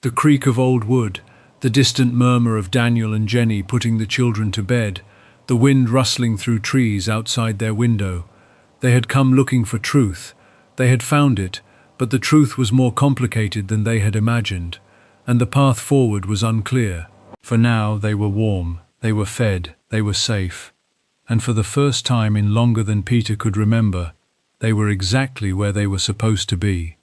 The creak of old wood, the distant murmur of Daniel and Jenny putting the children to bed, the wind rustling through trees outside their window. They had come looking for truth. They had found it, but the truth was more complicated than they had imagined, and the path forward was unclear. For now they were warm, they were fed, they were safe. And for the first time in longer than Peter could remember, they were exactly where they were supposed to be.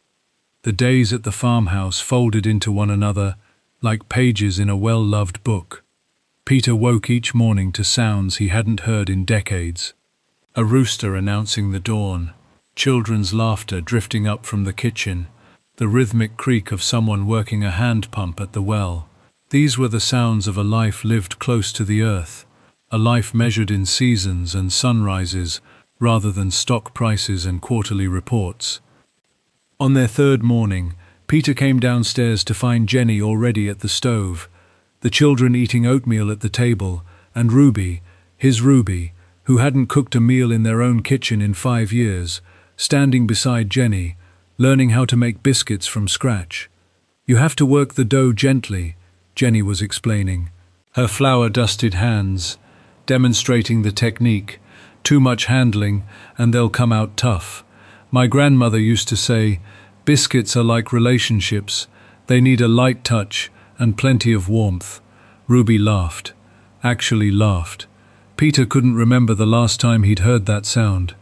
The days at the farmhouse folded into one another like pages in a well-loved book. Peter woke each morning to sounds he hadn't heard in decades. A rooster announcing the dawn, children's laughter drifting up from the kitchen, the rhythmic creak of someone working a hand pump at the well. These were the sounds of a life lived close to the earth, a life measured in seasons and sunrises rather than stock prices and quarterly reports. On their third morning, Peter came downstairs to find Jenny already at the stove, the children eating oatmeal at the table, and Ruby, his Ruby, who hadn't cooked a meal in their own kitchen in 5 years, standing beside Jenny, learning how to make biscuits from scratch. "You have to work the dough gently," Jenny was explaining, her flour-dusted hands demonstrating the technique. "Too much handling, and they'll come out tough. My grandmother used to say, biscuits are like relationships. They need a light touch and plenty of warmth." Ruby laughed. Actually laughed. Peter couldn't remember the last time he'd heard that sound.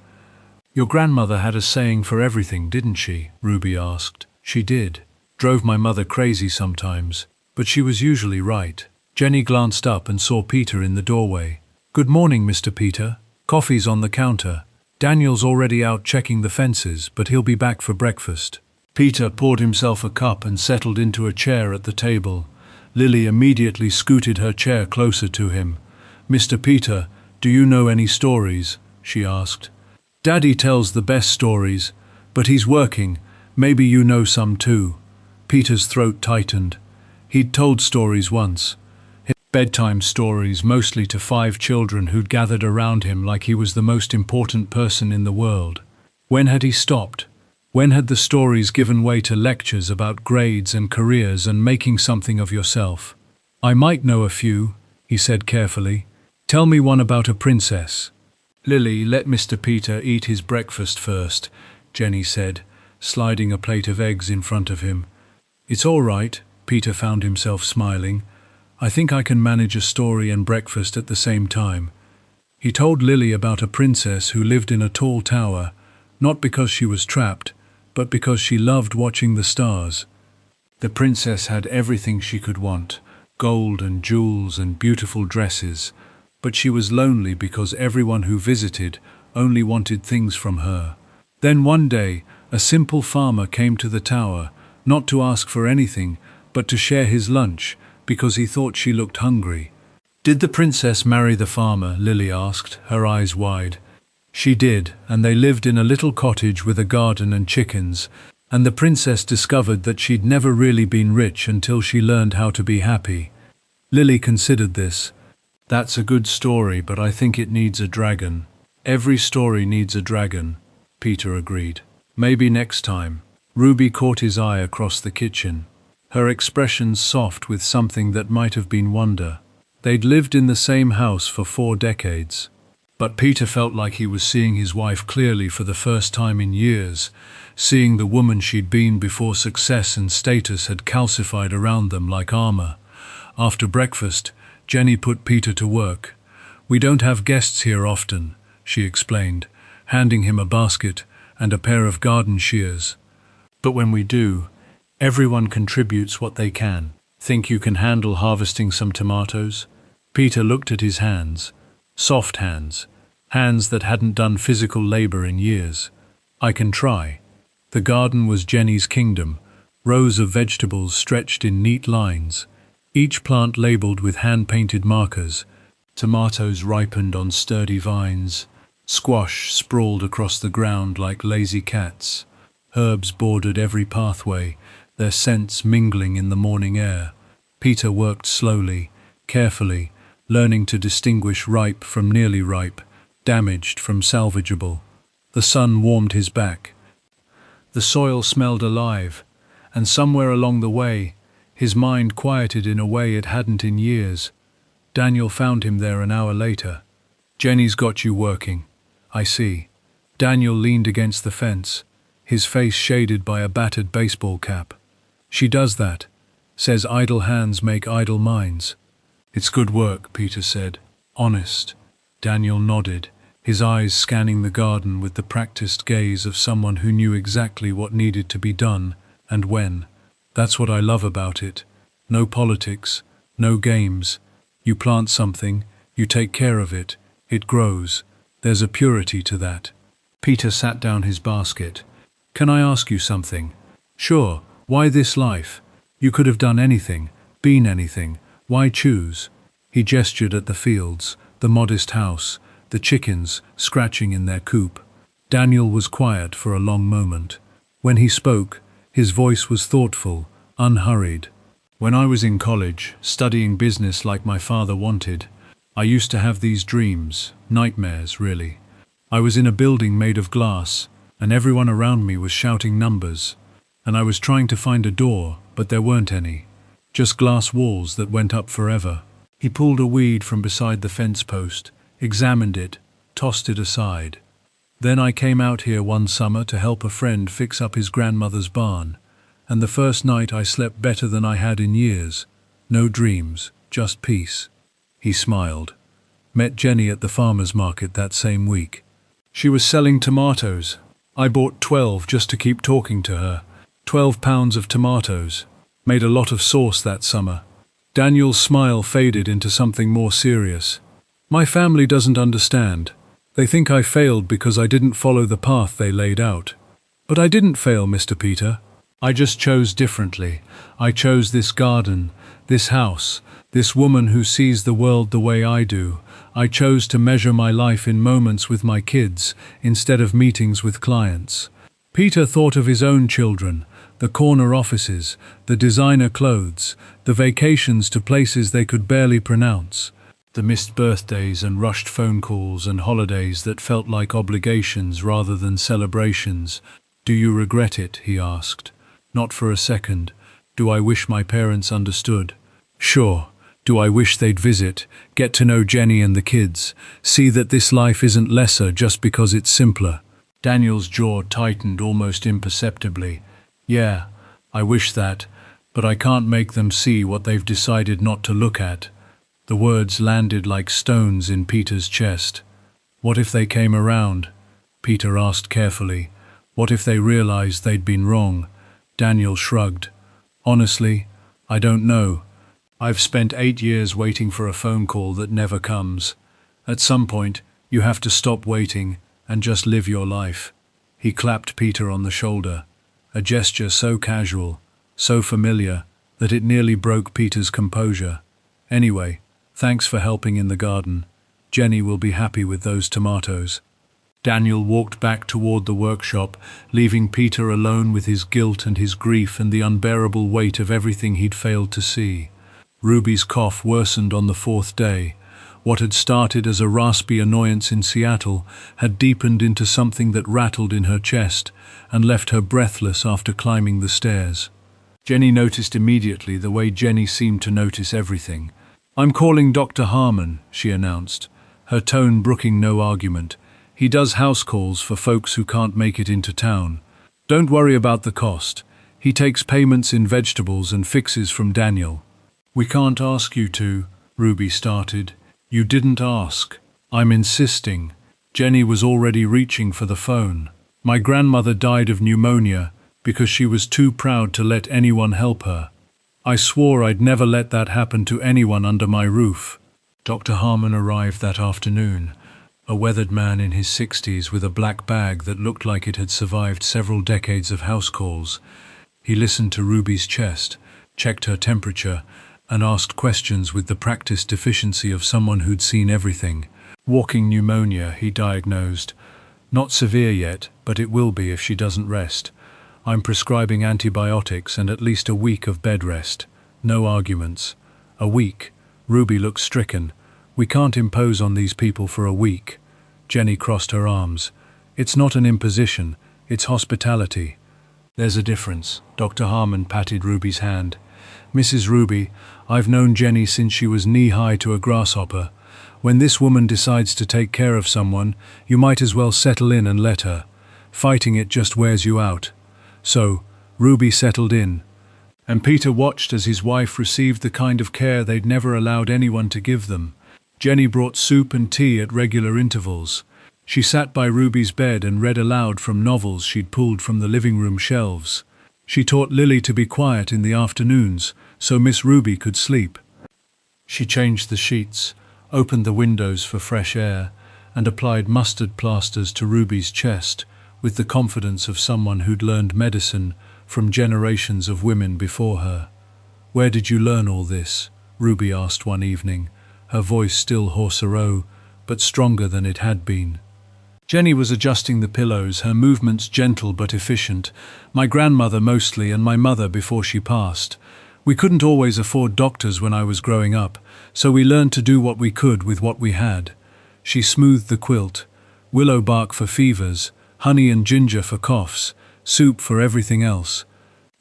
"Your grandmother had a saying for everything, didn't she?" Ruby asked. "She did. Drove my mother crazy sometimes, but she was usually right." Jenny glanced up and saw Peter in the doorway. "Good morning, Mr. Peter. Coffee's on the counter. Daniel's already out checking the fences, but he'll be back for breakfast." Peter poured himself a cup and settled into a chair at the table. Lily immediately scooted her chair closer to him. "Mr. Peter, do you know any stories?" she asked. "Daddy tells the best stories, but he's working. Maybe you know some too." Peter's throat tightened. He'd told stories once. Bedtime stories, mostly to 5 children who'd gathered around him like he was the most important person in the world. When had he stopped? When had the stories given way to lectures about grades and careers and making something of yourself? "I might know a few," he said carefully. "Tell me one about a princess." "Lily, let Mr. Peter eat his breakfast first," Jenny said, sliding a plate of eggs in front of him. "It's all right," Peter found himself smiling. "I think I can manage a story and breakfast at the same time." He told Lily about a princess who lived in a tall tower, not because she was trapped, but because she loved watching the stars. The princess had everything she could want, gold and jewels and beautiful dresses, but she was lonely because everyone who visited only wanted things from her. Then one day, a simple farmer came to the tower, not to ask for anything, but to share his lunch, because he thought she looked hungry. "Did the princess marry the farmer?" Lily asked, her eyes wide. "She did, and they lived in a little cottage with a garden and chickens, and the princess discovered that she'd never really been rich until she learned how to be happy." Lily considered this. "That's a good story, but I think it needs a dragon." "Every story needs a dragon," Peter agreed. "Maybe next time." Ruby caught his eye across the kitchen, her expression soft with something that might have been wonder. They'd lived in the same house for 4 decades. But Peter felt like he was seeing his wife clearly for the first time in years, seeing the woman she'd been before success and status had calcified around them like armor. After breakfast, Jenny put Peter to work. "We don't have guests here often," she explained, handing him a basket and a pair of garden shears. "But when we do, everyone contributes what they can. Think you can handle harvesting some tomatoes?" Peter looked at his hands. Soft hands. Hands that hadn't done physical labor in years. "I can try." The garden was Jenny's kingdom. Rows of vegetables stretched in neat lines, each plant labeled with hand-painted markers. Tomatoes ripened on sturdy vines. Squash sprawled across the ground like lazy cats. Herbs bordered every pathway, their scents mingling in the morning air. Peter worked slowly, carefully, learning to distinguish ripe from nearly ripe, damaged from salvageable. The sun warmed his back. The soil smelled alive, and somewhere along the way, his mind quieted in a way it hadn't in years. Daniel found him there an hour later. "Jenny's got you working. I see." Daniel leaned against the fence, his face shaded by a battered baseball cap. "She does that. Says idle hands make idle minds." "It's good work," Peter said. "Honest." Daniel nodded, his eyes scanning the garden with the practiced gaze of someone who knew exactly what needed to be done and when. "That's what I love about it. No politics, no games. You plant something, you take care of it, it grows. There's a purity to that." Peter sat down his basket. "Can I ask you something?" "Sure. Why this life? You could have done anything, been anything. Why choose?" He gestured at the fields, the modest house, the chickens scratching in their coop. Daniel was quiet for a long moment. When he spoke, his voice was thoughtful, unhurried. "When I was in college, studying business like my father wanted, I used to have these dreams, nightmares really. I was in a building made of glass, and everyone around me was shouting numbers, and I was trying to find a door, but there weren't any. Just glass walls that went up forever." He pulled a weed from beside the fence post, examined it, tossed it aside. "Then I came out here one summer to help a friend fix up his grandmother's barn, and the first night I slept better than I had in years. No dreams, just peace." He smiled. "Met Jenny at the farmer's market that same week. She was selling tomatoes. I bought 12 just to keep talking to her. 12 pounds of tomatoes. Made a lot of sauce that summer." Daniel's smile faded into something more serious. "My family doesn't understand. They think I failed because I didn't follow the path they laid out. But I didn't fail, Mr. Peter. I just chose differently. I chose this garden, this house, this woman who sees the world the way I do. I chose to measure my life in moments with my kids instead of meetings with clients." Peter thought of his own children, the corner offices, the designer clothes, the vacations to places they could barely pronounce, the missed birthdays and rushed phone calls and holidays that felt like obligations rather than celebrations. "Do you regret it?" he asked. "Not for a second. Do I wish my parents understood? Sure. Do I wish they'd visit, get to know Jenny and the kids, see that this life isn't lesser just because it's simpler?" Daniel's jaw tightened almost imperceptibly. "Yeah, I wish that, but I can't make them see what they've decided not to look at." The words landed like stones in Peter's chest. "What if they came around?" Peter asked carefully. "What if they realized they'd been wrong?" Daniel shrugged. "Honestly, I don't know. I've spent 8 years waiting for a phone call that never comes. At some point, you have to stop waiting and just live your life." He clapped Peter on the shoulder, a gesture so casual, so familiar, that it nearly broke Peter's composure. "Anyway, thanks for helping in the garden. Jenny will be happy with those tomatoes." Daniel walked back toward the workshop, leaving Peter alone with his guilt and his grief and the unbearable weight of everything he'd failed to see. Ruby's cough worsened on the 4th day. What had started as a raspy annoyance in Seattle had deepened into something that rattled in her chest and left her breathless after climbing the stairs. Jenny noticed immediately the way Jenny seemed to notice everything. "I'm calling Dr. Harmon," she announced, her tone brooking no argument. "He does house calls for folks who can't make it into town. Don't worry about the cost. He takes payments in vegetables and fixes from Daniel." "We can't ask you to," Ruby started. "You didn't ask. I'm insisting." Jenny was already reaching for the phone. "My grandmother died of pneumonia because she was too proud to let anyone help her. I swore I'd never let that happen to anyone under my roof." Dr. Harmon arrived that afternoon, a weathered man in his 60s with a black bag that looked like it had survived several decades of house calls. He listened to Ruby's chest, checked her temperature, and asked questions with the practiced efficiency of someone who'd seen everything. Walking pneumonia, he diagnosed. Not severe yet, but it will be if she doesn't rest. I'm prescribing antibiotics and at least a week of bed rest. No arguments. A week. Ruby looked stricken. We can't impose on these people for a week. Jenny crossed her arms. It's not an imposition, it's hospitality. There's a difference. Dr. Harmon patted Ruby's hand. Mrs. Ruby, I've known Jenny since she was knee-high to a grasshopper. When this woman decides to take care of someone, you might as well settle in and let her. Fighting it just wears you out. So, Ruby settled in. And Peter watched as his wife received the kind of care they'd never allowed anyone to give them. Jenny brought soup and tea at regular intervals. She sat by Ruby's bed and read aloud from novels she'd pulled from the living room shelves. She taught Lily to be quiet in the afternoons, so Miss Ruby could sleep. She changed the sheets, opened the windows for fresh air, and applied mustard plasters to Ruby's chest with the confidence of someone who'd learned medicine from generations of women before her. "Where did you learn all this?" Ruby asked one evening, her voice still hoarser, but stronger than it had been. Jenny was adjusting the pillows, her movements gentle but efficient. "My grandmother mostly, and my mother before she passed. We couldn't always afford doctors when I was growing up, so we learned to do what we could with what we had." She smoothed the quilt. Willow bark for fevers, honey and ginger for coughs, soup for everything else.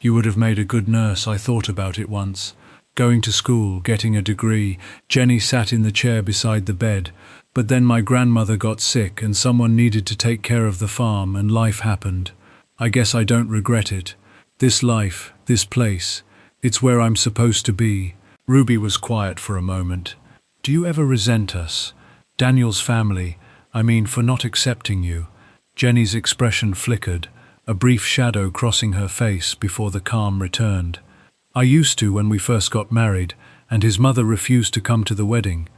"You would have made a good nurse, I thought about it once. Going to school, getting a degree." Jenny sat in the chair beside the bed. "But then my grandmother got sick and someone needed to take care of the farm and life happened. I guess I don't regret it. This life, this place, it's where I'm supposed to be." Ruby was quiet for a moment. "Do you ever resent us? Daniel's family, I mean, for not accepting you?" Jenny's expression flickered, a brief shadow crossing her face before the calm returned. "I used to when we first got married, and his mother refused to come to the wedding.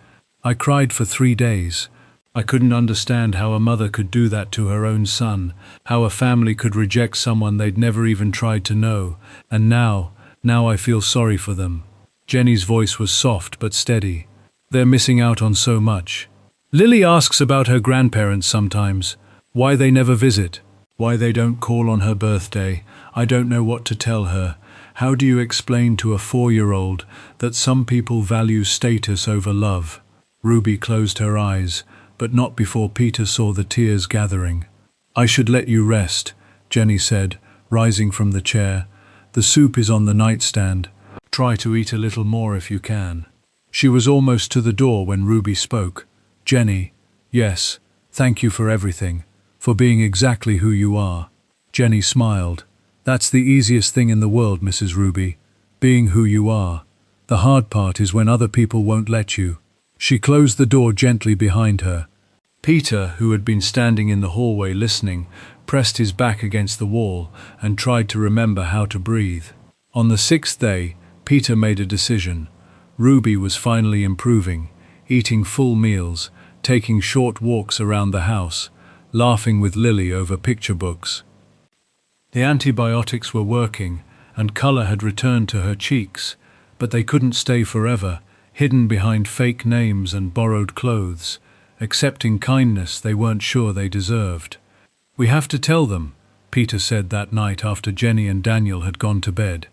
I cried for 3 days. I couldn't understand how a mother could do that to her own son, how a family could reject someone they'd never even tried to know. And now I feel sorry for them." Jenny's voice was soft but steady. "They're missing out on so much. Lily asks about her grandparents sometimes, why they never visit, why they don't call on her birthday. I don't know what to tell her. How do you explain to a 4-year-old that some people value status over love?" Ruby closed her eyes, but not before Peter saw the tears gathering. "I should let you rest," Jenny said, rising from the chair. "The soup is on the nightstand. Try to eat a little more if you can." She was almost to the door when Ruby spoke. "Jenny, yes, thank you for everything, for being exactly who you are." Jenny smiled. "That's the easiest thing in the world, Mrs. Ruby, being who you are. The hard part is when other people won't let you." She closed the door gently behind her. Peter, who had been standing in the hallway listening, pressed his back against the wall and tried to remember how to breathe. On the 6th day, Peter made a decision. Ruby was finally improving, eating full meals, taking short walks around the house, laughing with Lily over picture books. The antibiotics were working, and color had returned to her cheeks, but they couldn't stay forever, hidden behind fake names and borrowed clothes, accepting kindness they weren't sure they deserved. "We have to tell them," Peter said that night after Jenny and Daniel had gone to bed.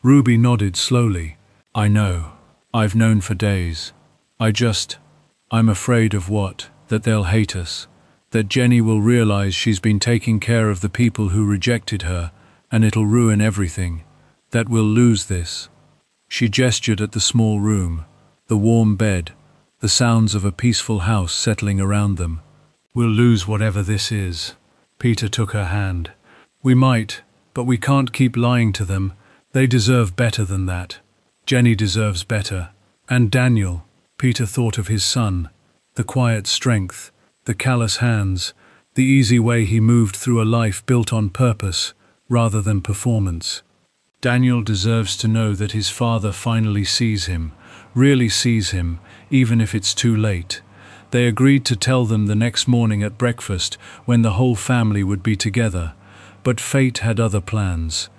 Ruby nodded slowly. "I know. I've known for days. I'm afraid of what? That they'll hate us. That Jenny will realize she's been taking care of the people who rejected her, and it'll ruin everything. That we'll lose this." She gestured at the small room, the warm bed, the sounds of a peaceful house settling around them. "We'll lose whatever this is." Peter took her hand. "We might, but we can't keep lying to them. They deserve better than that. Jenny deserves better. And Daniel." Peter thought of his son, the quiet strength, the callous hands, the easy way he moved through a life built on purpose rather than performance. Daniel deserves to know that his father finally sees him, really sees him, even if it's too late. They agreed to tell them the next morning at breakfast when the whole family would be together, but fate had other plans.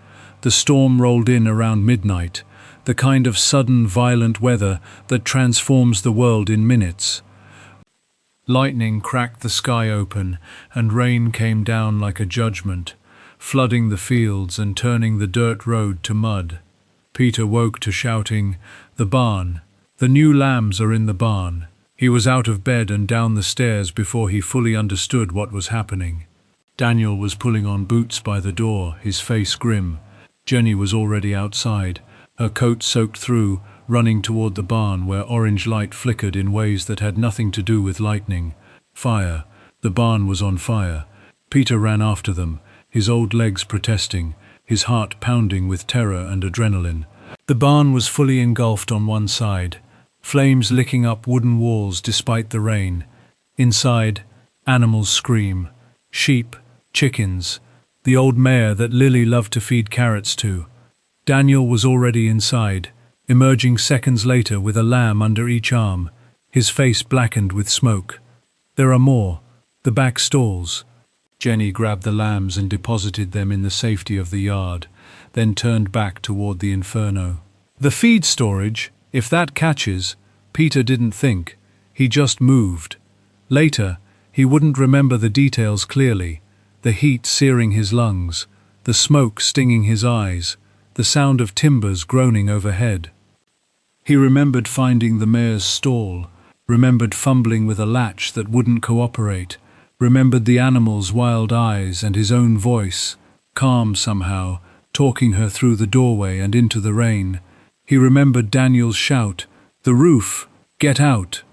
The storm rolled in around midnight, the kind of sudden, violent weather that transforms the world in minutes. Lightning cracked the sky open, and rain came down like a judgment, flooding the fields and turning the dirt road to mud. Peter woke to shouting, "The barn! The new lambs are in the barn!" He was out of bed and down the stairs before he fully understood what was happening. Daniel was pulling on boots by the door, his face grim. Jenny was already outside, her coat soaked through, running toward the barn where orange light flickered in ways that had nothing to do with lightning. Fire. The barn was on fire. Peter ran after them, his old legs protesting, his heart pounding with terror and adrenaline. The barn was fully engulfed on one side, flames licking up wooden walls despite the rain. Inside, animals scream. Sheep, chickens, the old mare that Lily loved to feed carrots to. Daniel was already inside, emerging seconds later with a lamb under each arm, his face blackened with smoke. There are more. The back stalls. Jenny grabbed the lambs and deposited them in the safety of the yard, then turned back toward the inferno. The feed storage, if that catches, Peter didn't think. He just moved. Later, he wouldn't remember the details clearly, the heat searing his lungs, the smoke stinging his eyes, the sound of timbers groaning overhead. He remembered finding the mare's stall, remembered fumbling with a latch that wouldn't cooperate, remembered the animal's wild eyes and his own voice, calm somehow, talking her through the doorway and into the rain. He remembered Daniel's shout, "The roof! Get out!"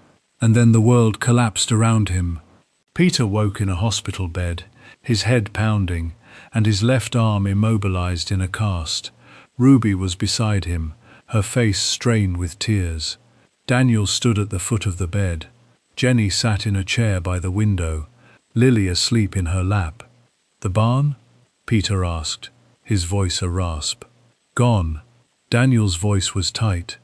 And then the world collapsed around him. Peter woke in a hospital bed, his head pounding, and his left arm immobilized in a cast. Ruby was beside him, her face strained with tears. Daniel stood at the foot of the bed. Jenny sat in a chair by the window, Lily asleep in her lap. "The barn?" Peter asked, his voice a rasp. "Gone." Daniel's voice was tight.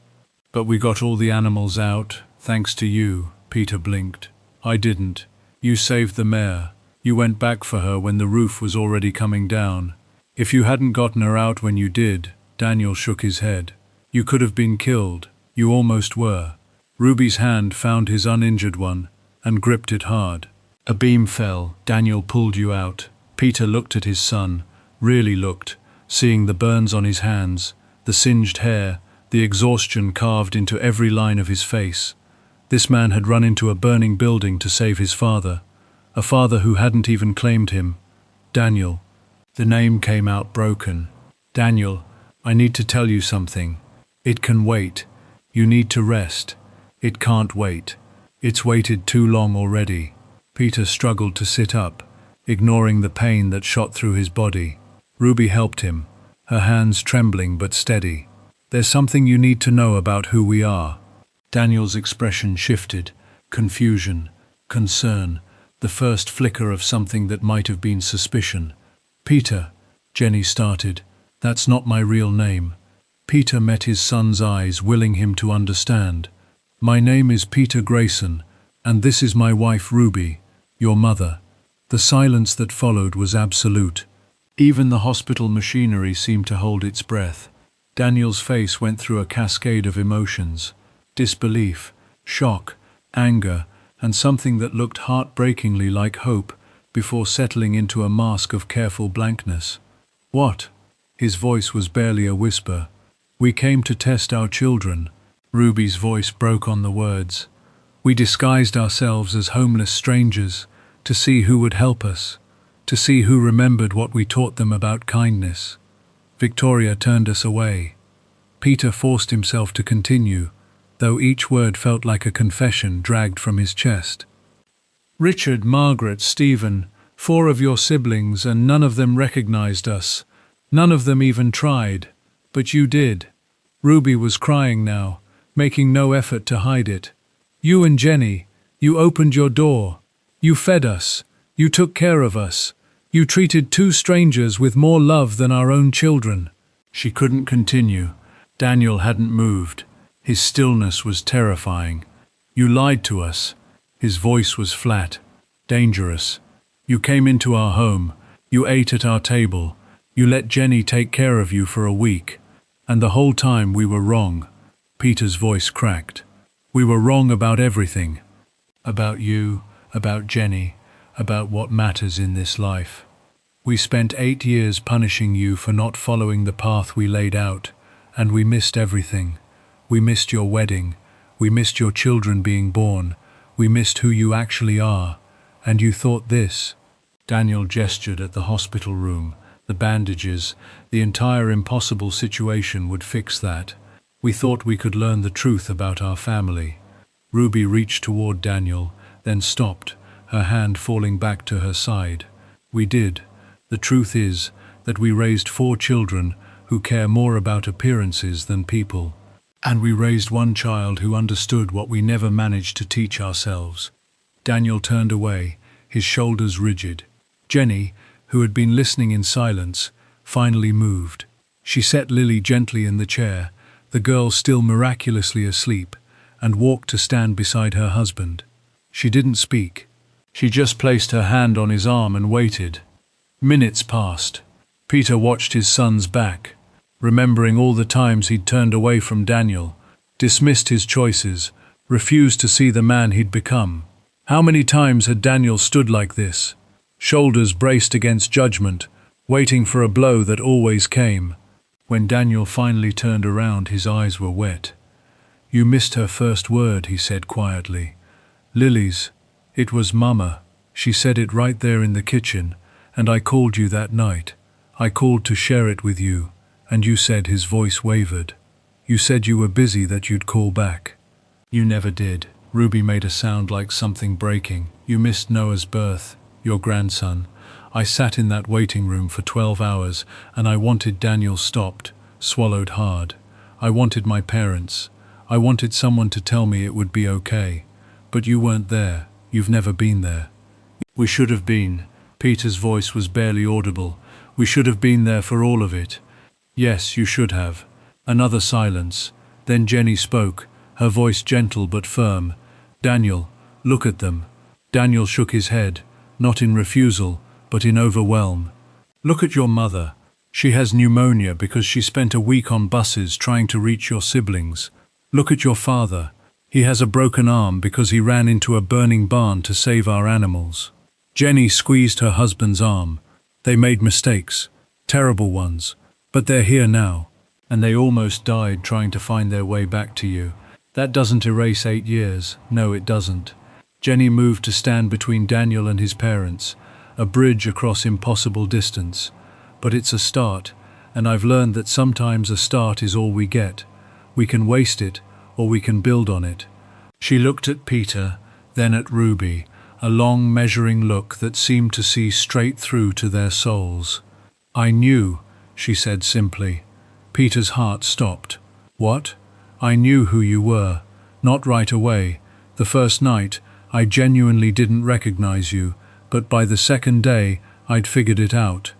"But we got all the animals out, thanks to you," Peter blinked. "I didn't. You saved the mare. You went back for her when the roof was already coming down. If you hadn't gotten her out when you did," Daniel shook his head, "you could have been killed. You almost were." Ruby's hand found his uninjured one and gripped it hard. A beam fell. Daniel pulled you out. Peter looked at his son, really looked, seeing the burns on his hands, the singed hair, the exhaustion carved into every line of his face. This man had run into a burning building to save his father, a father who hadn't even claimed him. "Daniel." The name came out broken. "Daniel, I need to tell you something. It can wait. You need to rest. It can't wait. It's waited too long already." Peter struggled to sit up, ignoring the pain that shot through his body. Ruby helped him, her hands trembling but steady. "There's something you need to know about who we are." Daniel's expression shifted, confusion, concern, the first flicker of something that might have been suspicion. "Peter," Jenny started, "that's not my real name." Peter met his son's eyes, willing him to understand. "My name is Peter Grayson, and this is my wife Ruby, your mother." The silence that followed was absolute. Even the hospital machinery seemed to hold its breath. Daniel's face went through a cascade of emotions: disbelief, shock, anger, and something that looked heartbreakingly like hope before settling into a mask of careful blankness. "What?" His voice was barely a whisper. "We came to test our children." Ruby's voice broke on the words. "We disguised ourselves as homeless strangers to see who would help us, to see who remembered what we taught them about kindness. Victoria turned us away." Peter forced himself to continue, though each word felt like a confession dragged from his chest. "Richard, Margaret, Stephen, 4 of your siblings, and none of them recognized us. None of them even tried. But you did." Ruby was crying now, making no effort to hide it. "You and Jenny, you opened your door. You fed us. You took care of us. You treated 2 strangers with more love than our own children." She couldn't continue. Daniel hadn't moved. His stillness was terrifying. "You lied to us." His voice was flat, dangerous. "You came into our home. You ate at our table. You let Jenny take care of you for a week. And the whole time we were wrong." Peter's voice cracked. "We were wrong about everything. About you, about Jenny, about what matters in this life. We spent 8 years punishing you for not following the path we laid out, and we missed everything. We missed your wedding. We missed your children being born. We missed who you actually are. And you thought this." Daniel gestured at the hospital room, the bandages, the entire impossible situation would fix that. "We thought we could learn the truth about our family." Ruby reached toward Daniel, then stopped, her hand falling back to her side. "We did. The truth is that we raised 4 children who care more about appearances than people. And we raised one child who understood what we never managed to teach ourselves." Daniel turned away, his shoulders rigid. Jenny, who had been listening in silence, finally moved. She set Lily gently in the chair, the girl still miraculously asleep, and walked to stand beside her husband. She didn't speak. She just placed her hand on his arm and waited. Minutes passed. Peter watched his son's back, remembering all the times he'd turned away from Daniel, dismissed his choices, refused to see the man he'd become. How many times had Daniel stood like this, shoulders braced against judgment, waiting for a blow that always came? When Daniel finally turned around, his eyes were wet. "You missed her first word," he said quietly. "Lily's. It was Mama. She said it right there in the kitchen, and I called you that night. I called to share it with you, and you said," his voice wavered, "you said you were busy, that you'd call back." "You never did." Ruby made a sound like something breaking. "You missed Noah's birth, your grandson. I sat in that waiting room for 12 hours, and I wanted Daniel stopped, swallowed hard. I wanted my parents. I wanted someone to tell me it would be okay. But you weren't there. You've never been there." "We should have been." Peter's voice was barely audible. "We should have been there for all of it." "Yes, you should have." Another silence. Then Jenny spoke, her voice gentle but firm. "Daniel, look at them." Daniel shook his head, not in refusal, but in overwhelm. "Look at your mother. She has pneumonia because she spent a week on buses trying to reach your siblings. Look at your father. He has a broken arm because he ran into a burning barn to save our animals." Jenny squeezed her husband's arm. "They made mistakes, terrible ones, but they're here now, and they almost died trying to find their way back to you. That doesn't erase 8 years. No, it doesn't." Jenny moved to stand between Daniel and his parents, a bridge across impossible distance. "But it's a start, and I've learned that sometimes a start is all we get. We can waste it, or we can build on it." She looked at Peter, then at Ruby, a long measuring look that seemed to see straight through to their souls. "I knew," she said simply. Peter's heart stopped. "What?" "I knew who you were. Not right away. The first night, I genuinely didn't recognize you, but by the second day, I'd figured it out."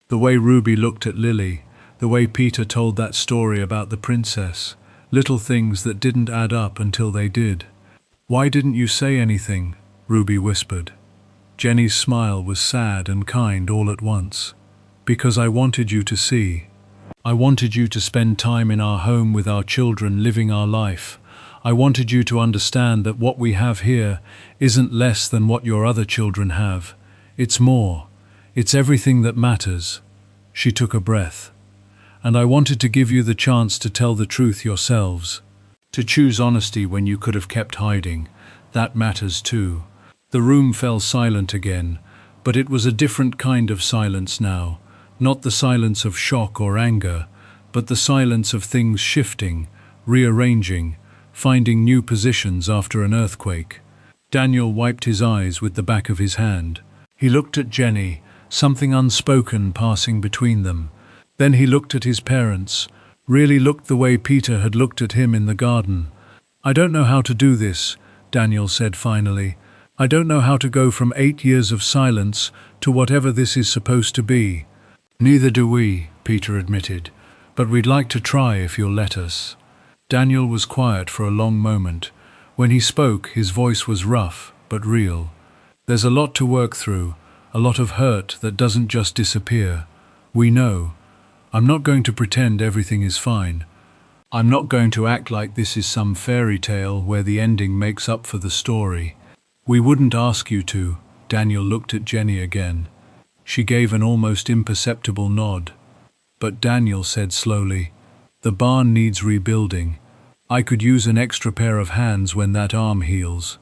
The way Ruby looked at Lily, the way Peter told that story about the princess, little things that didn't add up until they did. "Why didn't you say anything?" Ruby whispered. Jenny's smile was sad and kind all at once. "Because I wanted you to see. I wanted you to spend time in our home with our children, living our life. I wanted you to understand that what we have here isn't less than what your other children have. It's more. It's everything that matters." She took a breath. "And I wanted to give you the chance to tell the truth yourselves. To choose honesty when you could have kept hiding. That matters too." The room fell silent again, but it was a different kind of silence now. Not the silence of shock or anger, but the silence of things shifting, rearranging, finding new positions after an earthquake. Daniel wiped his eyes with the back of his hand. He looked at Jenny, something unspoken passing between them. Then he looked at his parents, really looked the way Peter had looked at him in the garden. "I don't know how to do this," Daniel said finally. "I don't know how to go from 8 years of silence to whatever this is supposed to be." "Neither do we," Peter admitted, "but we'd like to try if you'll let us." Daniel was quiet for a long moment. When he spoke, his voice was rough, but real. "There's a lot to work through, a lot of hurt that doesn't just disappear. We know. I'm not going to pretend everything is fine. I'm not going to act like this is some fairy tale where the ending makes up for the story. We wouldn't ask you to." Daniel looked at Jenny again. She gave an almost imperceptible nod. But Daniel said slowly, "The barn needs rebuilding. I could use an extra pair of hands when that arm heals."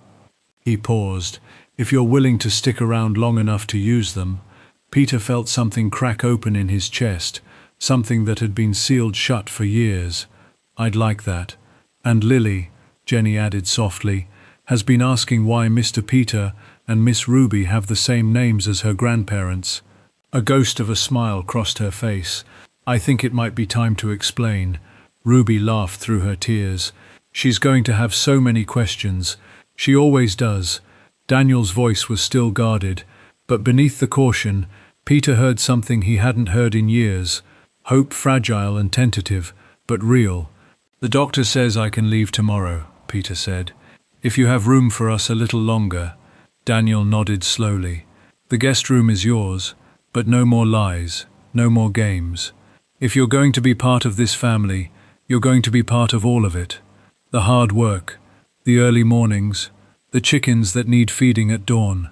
He paused. "If you're willing to stick around long enough to use them." Peter felt something crack open in his chest, something that had been sealed shut for years. "I'd like that. And Lily," Jenny added softly, "has been asking why Mr. Peter and Miss Ruby have the same names as her grandparents." A ghost of a smile crossed her face. "I think it might be time to explain." Ruby laughed through her tears. "She's going to have so many questions. She always does." Daniel's voice was still guarded, but beneath the caution, Peter heard something he hadn't heard in years. Hope, fragile and tentative, but real. "The doctor says I can leave tomorrow," Peter said. "If you have room for us a little longer." Daniel nodded slowly. "The guest room is yours, but no more lies, no more games. If you're going to be part of this family, you're going to be part of all of it. The hard work, the early mornings, the chickens that need feeding at dawn."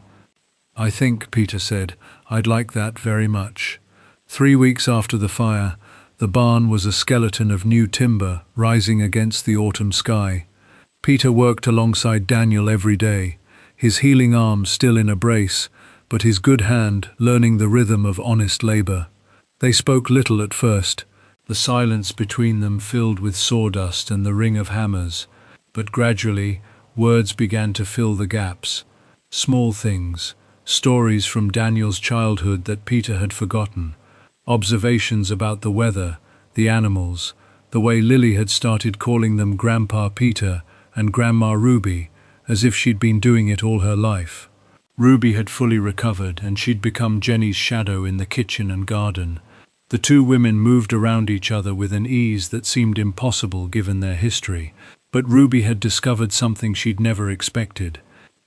"I think," Peter said, "I'd like that very much." 3 weeks after the fire, the barn was a skeleton of new timber rising against the autumn sky. Peter worked alongside Daniel every day, his healing arm still in a brace, but his good hand learning the rhythm of honest labor. They spoke little at first, the silence between them filled with sawdust and the ring of hammers, but gradually words began to fill the gaps. Small things, stories from Daniel's childhood that Peter had forgotten, observations about the weather, the animals, the way Lily had started calling them Grandpa Peter and Grandma Ruby, as if she'd been doing it all her life. Ruby had fully recovered, and she'd become Jenny's shadow in the kitchen and garden. The two women moved around each other with an ease that seemed impossible given their history, but Ruby had discovered something she'd never expected.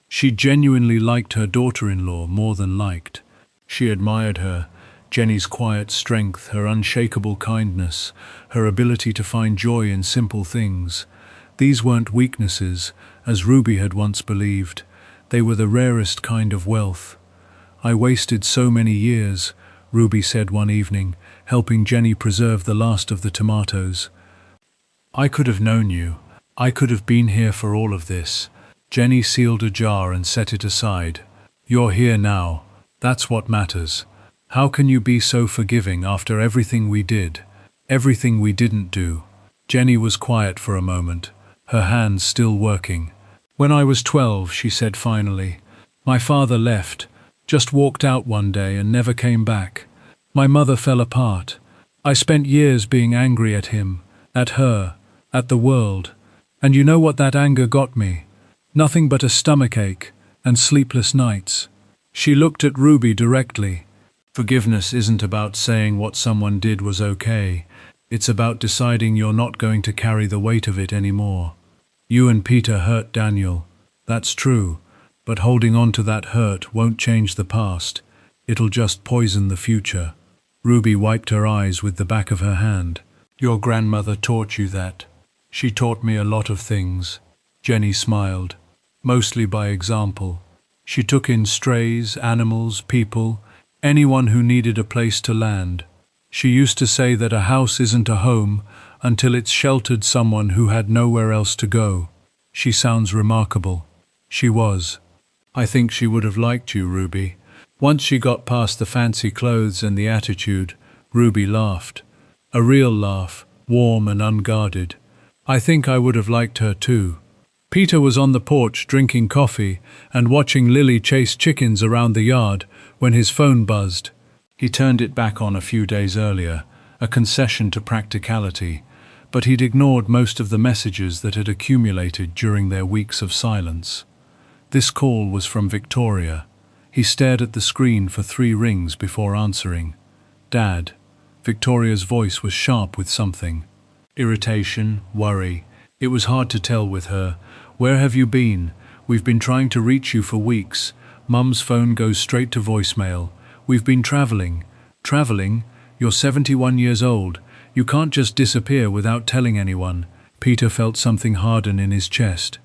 She genuinely liked her daughter-in-law more than liked. She admired her, Jenny's quiet strength, her unshakable kindness, her ability to find joy in simple things. These weren't weaknesses, as Ruby had once believed. They were the rarest kind of wealth. "I wasted so many years," Ruby said one evening, helping Jenny preserve the last of the tomatoes. "I could have known you. I could have been here for all of this." Jenny sealed a jar and set it aside. "You're here now. That's what matters. How can you be so forgiving after everything we did, everything we didn't do?" Jenny was quiet for a moment, her hands still working. "When I was 12, she said finally, "my father left, just walked out one day and never came back. My mother fell apart. I spent years being angry at him, at her, at the world. And you know what that anger got me? Nothing but a stomachache and sleepless nights." She looked at Ruby directly. "Forgiveness isn't about saying what someone did was okay. It's about deciding you're not going to carry the weight of it anymore. You and Peter hurt Daniel. That's true. But holding on to that hurt won't change the past. It'll just poison the future." Ruby wiped her eyes with the back of her hand. "Your grandmother taught you that." "She taught me a lot of things." Jenny smiled. "Mostly by example. She took in strays, animals, people, anyone who needed a place to land. She used to say that a house isn't a home until it's sheltered someone who had nowhere else to go." She sounds remarkable. She was. "I think she would have liked you, Ruby." Once she got past the fancy clothes and the attitude, Ruby laughed. A real laugh, warm and unguarded. "I think I would have liked her too." Peter was on the porch drinking coffee and watching Lily chase chickens around the yard when his phone buzzed. He turned it back on a few days earlier, a concession to practicality, but he'd ignored most of the messages that had accumulated during their weeks of silence. This call was from Victoria. He stared at the screen for 3 rings before answering. "Dad." Victoria's voice was sharp with something. Irritation, worry. It was hard to tell with her. "Where have you been? We've been trying to reach you for weeks. Mum's phone goes straight to voicemail. We've been traveling." "Traveling? You're 71 years old. You can't just disappear without telling anyone. Peter felt something harden in his chest.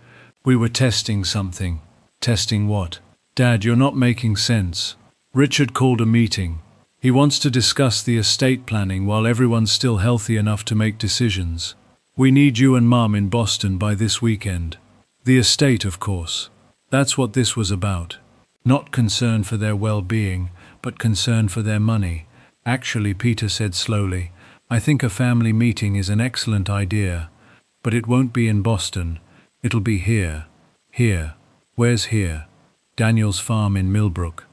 We were testing something. Testing what? Dad, you're not making sense. Richard called a meeting. He wants to discuss the estate planning while everyone's still healthy enough to make decisions. We need you and Mum in Boston by this weekend. The estate, of course. That's what this was about. Not concern for their well-being, but concern for their money. Actually, Peter said slowly, I think a family meeting is an excellent idea. But it won't be in Boston. It'll be here. Here. Where's here? Daniel's farm in Millbrook.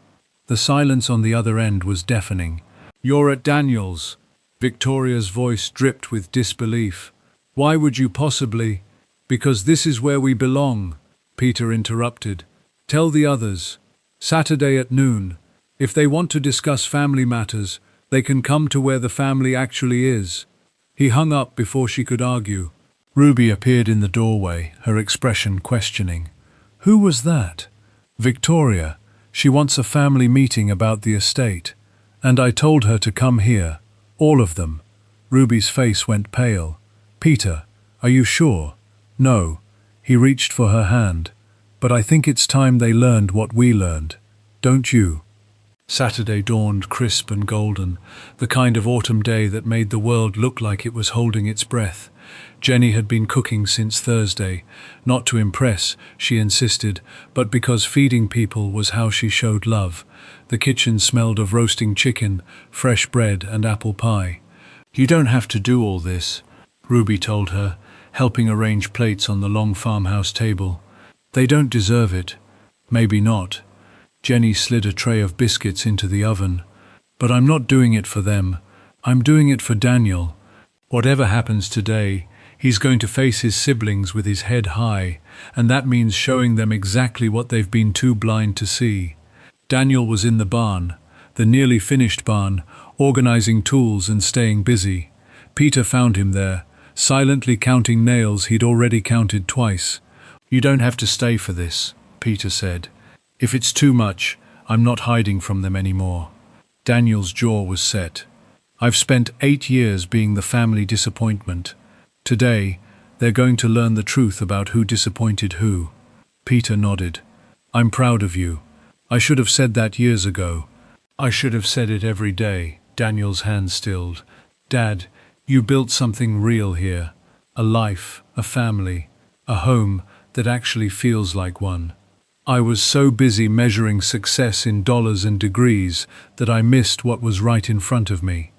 The silence on the other end was deafening. You're at Daniel's. Victoria's voice dripped with disbelief. Why would you possibly? Because this is where we belong, Peter interrupted. Tell the others. Saturday at noon. If they want to discuss family matters, they can come to where the family actually is. He hung up before she could argue. Ruby appeared in the doorway, her expression questioning. Who was that? Victoria. She wants a family meeting about the estate. And I told her to come here. All of them. Ruby's face went pale. Peter, are you sure? No. He reached for her hand. But I think it's time they learned what we learned. Don't you? Saturday dawned crisp and golden, the kind of autumn day that made the world look like it was holding its breath. Jenny had been cooking since Thursday, not to impress, she insisted, but because feeding people was how she showed love. The kitchen smelled of roasting chicken, fresh bread and apple pie. You don't have to do all this, Ruby told her, helping arrange plates on the long farmhouse table. They don't deserve it. Maybe not. Jenny slid a tray of biscuits into the oven. But I'm not doing it for them. I'm doing it for Daniel. Whatever happens today, he's going to face his siblings with his head high, and that means showing them exactly what they've been too blind to see. Daniel was in the barn, the nearly finished barn, organizing tools and staying busy. Peter found him there, silently counting nails he'd already counted twice. You don't have to stay for this, Peter said. If it's too much, I'm not hiding from them anymore. Daniel's jaw was set. I've spent 8 years being the family disappointment. Today, they're going to learn the truth about who disappointed who. Peter nodded. I'm proud of you. I should have said that years ago. I should have said it every day. Daniel's hand stilled. Dad, you built something real here. A life, a family, a home that actually feels like one. I was so busy measuring success in dollars and degrees that I missed what was right in front of me.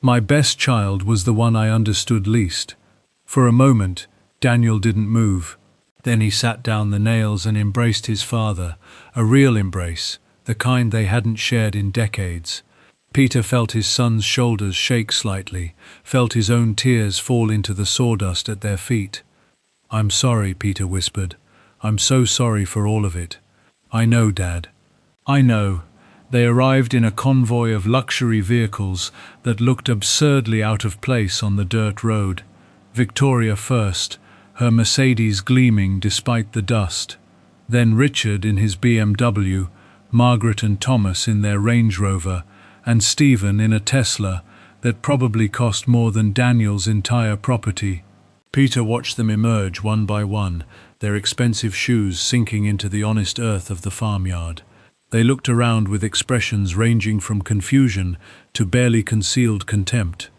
My best child was the one I understood least. For a moment, Daniel didn't move. Then he sat down the nails and embraced his father, a real embrace, the kind they hadn't shared in decades. Peter felt his son's shoulders shake slightly, felt his own tears fall into the sawdust at their feet. I'm sorry, Peter whispered. I'm so sorry for all of it. I know, Dad. I know. They arrived in a convoy of luxury vehicles that looked absurdly out of place on the dirt road. Victoria first, her Mercedes gleaming despite the dust. Then Richard in his BMW, Margaret and Thomas in their Range Rover, and Stephen in a Tesla that probably cost more than Daniel's entire property. Peter watched them emerge one by one, their expensive shoes sinking into the honest earth of the farmyard. They looked around with expressions ranging from confusion to barely concealed contempt.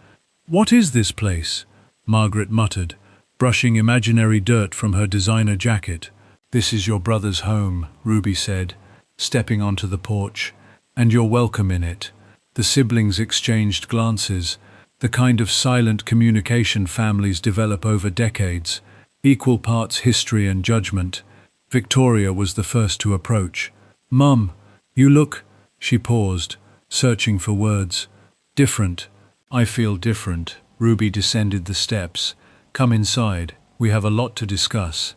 What is this place? Margaret muttered, brushing imaginary dirt from her designer jacket. This is your brother's home, Ruby said, stepping onto the porch, and you're welcome in it. The siblings exchanged glances, the kind of silent communication families develop over decades, equal parts history and judgment. Victoria was the first to approach. Mum, you look... She paused, searching for words. Different. I feel different. Ruby descended the steps. Come inside. We have a lot to discuss.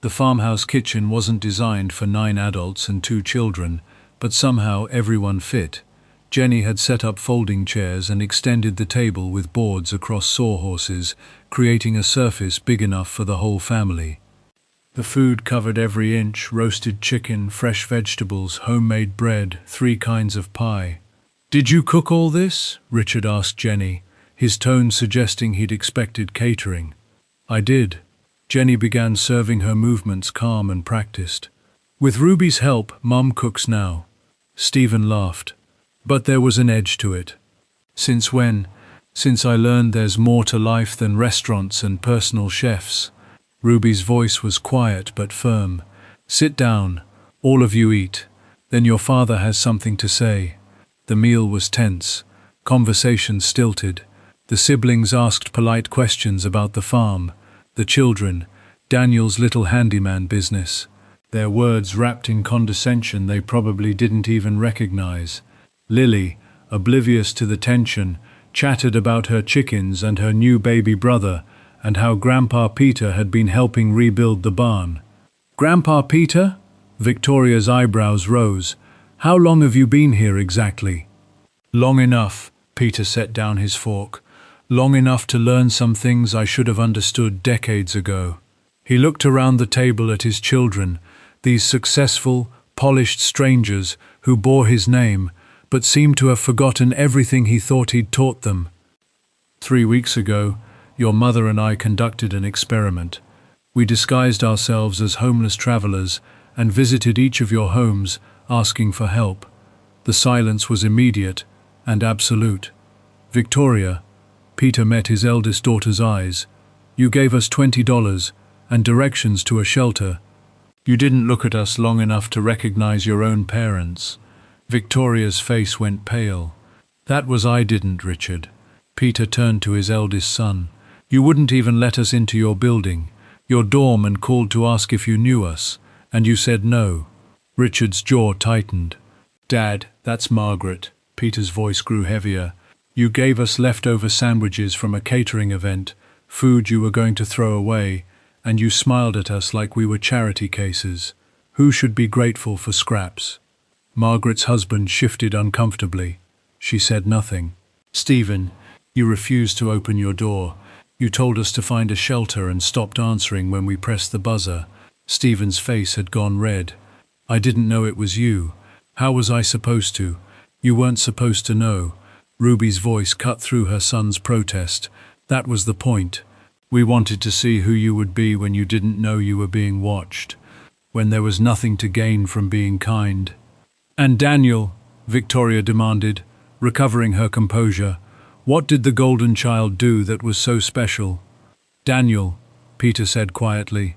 The farmhouse kitchen wasn't designed for 9 adults and 2 children, but somehow everyone fit. Jenny had set up folding chairs and extended the table with boards across sawhorses, creating a surface big enough for the whole family. The food covered every inch: roasted chicken, fresh vegetables, homemade bread, 3 kinds of pie. "Did you cook all this?" Richard asked Jenny, his tone suggesting he'd expected catering. "I did." Jenny began serving her movements calm and practiced. "With Ruby's help, Mum cooks now." Stephen laughed. "But there was an edge to it." "Since when?" "Since I learned there's more to life than restaurants and personal chefs." Ruby's voice was quiet but firm. "Sit down. All of you eat. Then your father has something to say." The meal was tense. Conversation stilted. The siblings asked polite questions about the farm, the children, Daniel's little handyman business. Their words wrapped in condescension they probably didn't even recognize. Lily, oblivious to the tension, chattered about her chickens and her new baby brother, and how Grandpa Peter had been helping rebuild the barn. "Grandpa Peter?" Victoria's eyebrows rose. "How long have you been here exactly?" "Long enough," Peter set down his fork. "Long enough to learn some things I should have understood decades ago." He looked around the table at his children, these successful, polished strangers who bore his name, but seemed to have forgotten everything he thought he'd taught them. "3 weeks ago, your mother and I conducted an experiment. We disguised ourselves as homeless travelers and visited each of your homes, asking for help. The silence was immediate and absolute. Victoria," Peter met his eldest daughter's eyes, "you gave us $20 and directions to a shelter. You didn't look at us long enough to recognize your own parents." Victoria's face went pale. "That was I didn't, Richard." Peter turned to his eldest son. "You wouldn't even let us into your building, your dorm, and called to ask if you knew us, and you said no." Richard's jaw tightened. "Dad, that's Margaret." Peter's voice grew heavier. "You gave us leftover sandwiches from a catering event, food you were going to throw away, and you smiled at us like we were charity cases. Who should be grateful for scraps?" Margaret's husband shifted uncomfortably. She said nothing. "Stephen, you refused to open your door. You told us to find a shelter and stopped answering when we pressed the buzzer." Stephen's face had gone red. "I didn't know it was you. How was I supposed to? You weren't supposed to know." Ruby's voice cut through her son's protest. "That was the point. We wanted to see who you would be when you didn't know you were being watched, when there was nothing to gain from being kind." "And Daniel," Victoria demanded, recovering her composure, "what did the golden child do that was so special?" "Daniel," Peter said quietly.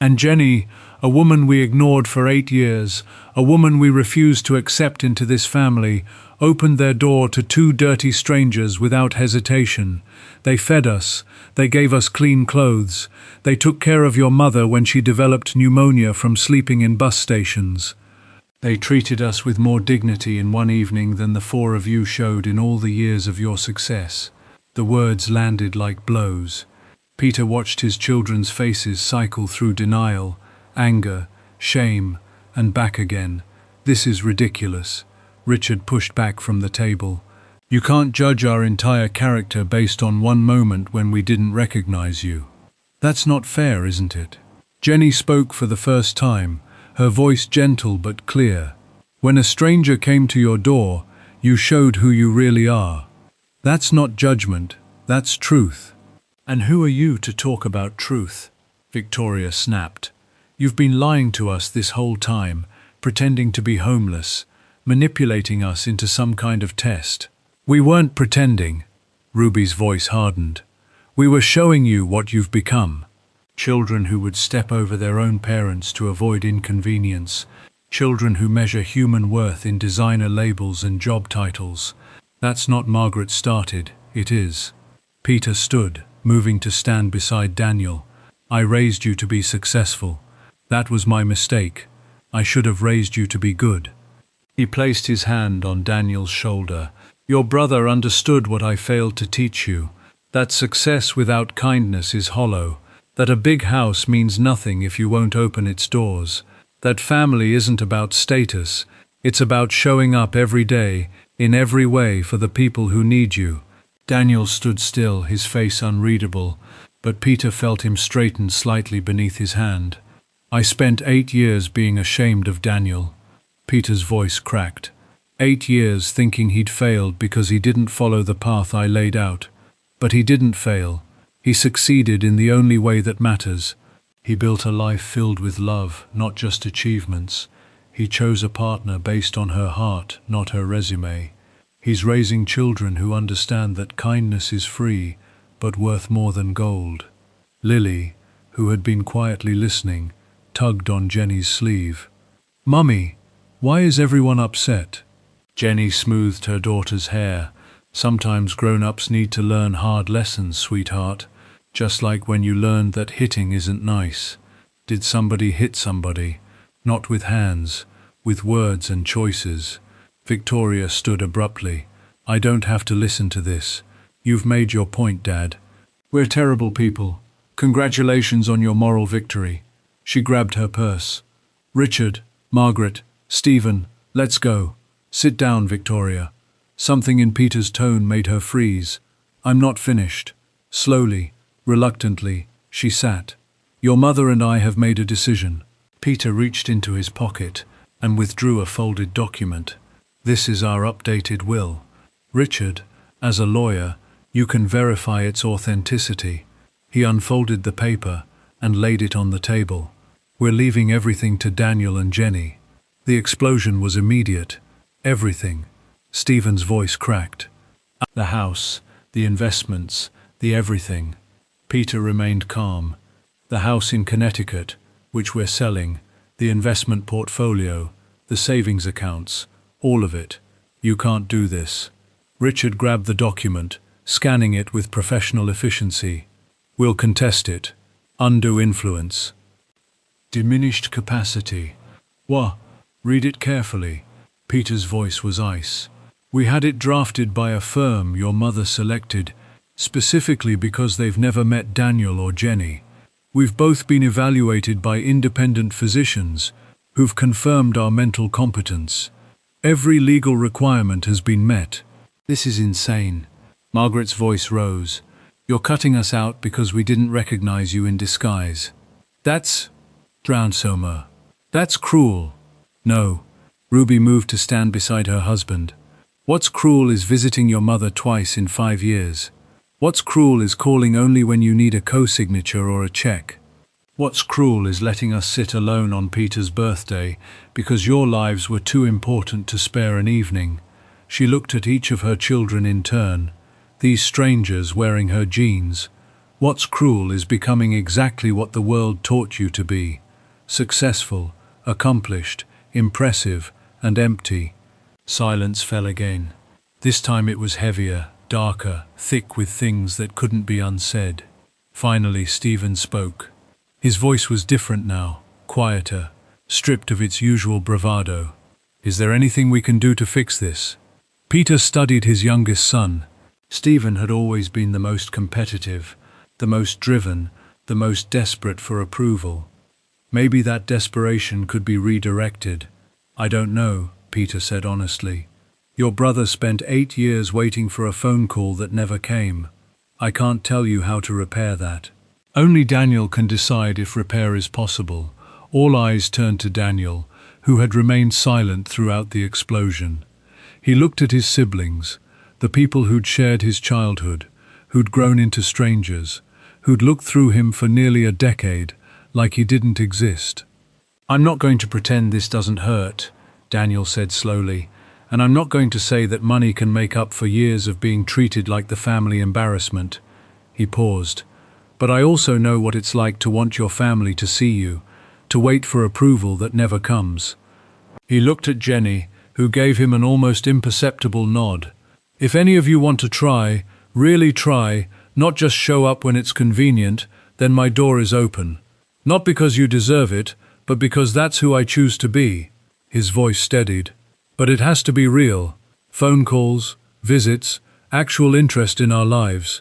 "And Jenny, a woman we ignored for 8 years, a woman we refused to accept into this family, opened their door to 2 dirty strangers without hesitation. They fed us, they gave us clean clothes, they took care of your mother when she developed pneumonia from sleeping in bus stations. They treated us with more dignity in one evening than the 4 of you showed in all the years of your success." The words landed like blows. Peter watched his children's faces cycle through denial, anger, shame, and back again. "This is ridiculous." Richard pushed back from the table. "You can't judge our entire character based on one moment when we didn't recognize you. That's not fair, isn't it?" Jenny spoke for the first time, her voice gentle but clear. "When a stranger came to your door, you showed who you really are. That's not judgment, that's truth." "And who are you to talk about truth?" Victoria snapped. "You've been lying to us this whole time, pretending to be homeless, manipulating us into some kind of test." "We weren't pretending." Ruby's voice hardened. "We were showing you what you've become. Children who would step over their own parents to avoid inconvenience. Children who measure human worth in designer labels and job titles. That's not Margaret started, it is." Peter stood, moving to stand beside Daniel. "I raised you to be successful. That was my mistake. I should have raised you to be good." He placed his hand on Daniel's shoulder. "Your brother understood what I failed to teach you. That success without kindness is hollow. That a big house means nothing if you won't open its doors. That family isn't about status. It's about showing up every day, in every way, for the people who need you." Daniel stood still, his face unreadable, but Peter felt him straighten slightly beneath his hand. "I spent 8 years being ashamed of Daniel." Peter's voice cracked. 8 years thinking he'd failed because he didn't follow the path I laid out. But he didn't fail. He succeeded in the only way that matters. He built a life filled with love, not just achievements. He chose a partner based on her heart, not her resume. He's raising children who understand that kindness is free, but worth more than gold. Lily, who had been quietly listening, tugged on Jenny's sleeve. "Mummy, why is everyone upset?" Jenny smoothed her daughter's hair. "Sometimes grown-ups need to learn hard lessons, sweetheart. Just like when you learned that hitting isn't nice. Did somebody hit somebody? Not with hands, with words and choices." Victoria stood abruptly. "I don't have to listen to this. You've made your point, Dad. We're terrible people. Congratulations on your moral victory." She grabbed her purse. "Richard, Margaret, Stephen, let's go." "Sit down, Victoria." Something in Peter's tone made her freeze. "I'm not finished." Slowly, reluctantly, she sat. "Your mother and I have made a decision." Peter reached into his pocket and withdrew a folded document. "This is our updated will. Richard, as a lawyer, you can verify its authenticity." He unfolded the paper and laid it on the table. "We're leaving everything to Daniel and Jenny." The explosion was immediate. Everything. Stephen's voice cracked. "The house, the investments, the everything." Peter remained calm. "The house in Connecticut, which we're selling, the investment portfolio, the savings accounts, all of it. You can't do this." Richard grabbed the document, scanning it with professional efficiency. "We'll contest it. Undue influence. Diminished capacity." "What?" "Read it carefully." Peter's voice was ice. "We had it drafted by a firm your mother selected, specifically because they've never met Daniel or Jenny. We've both been evaluated by independent physicians who've confirmed our mental competence. Every legal requirement has been met." "This is insane." Margaret's voice rose. "You're cutting us out because we didn't recognize you in disguise. That's Soma. That's cruel." "No." Ruby moved to stand beside her husband. "What's cruel is visiting your mother twice in 5 years. What's cruel is calling only when you need a co-signature or a check. What's cruel is letting us sit alone on Peter's birthday because your lives were too important to spare an evening." She looked at each of her children in turn, these strangers wearing her jeans. "What's cruel is becoming exactly what the world taught you to be. Successful, accomplished, impressive, and empty." Silence fell again. This time it was heavier, darker, thick with things that couldn't be unsaid. Finally, Stephen spoke. His voice was different now, quieter, stripped of its usual bravado. "Is there anything we can do to fix this?" Peter studied his youngest son. Stephen had always been the most competitive, the most driven, the most desperate for approval. Maybe that desperation could be redirected. "I don't know," Peter said honestly. "Your brother spent 8 years waiting for a phone call that never came. I can't tell you how to repair that. Only Daniel can decide if repair is possible." All eyes turned to Daniel, who had remained silent throughout the explosion. He looked at his siblings, the people who'd shared his childhood, who'd grown into strangers, who'd looked through him for nearly a decade, like he didn't exist. "I'm not going to pretend this doesn't hurt," Daniel said slowly, "and I'm not going to say that money can make up for years of being treated like the family embarrassment." He paused. "But I also know what it's like to want your family to see you, to wait for approval that never comes." He looked at Jenny, who gave him an almost imperceptible nod. "If any of you want to try, really try, not just show up when it's convenient, then my door is open. Not because you deserve it, but because that's who I choose to be." His voice steadied. "But it has to be real. Phone calls, visits, actual interest in our lives.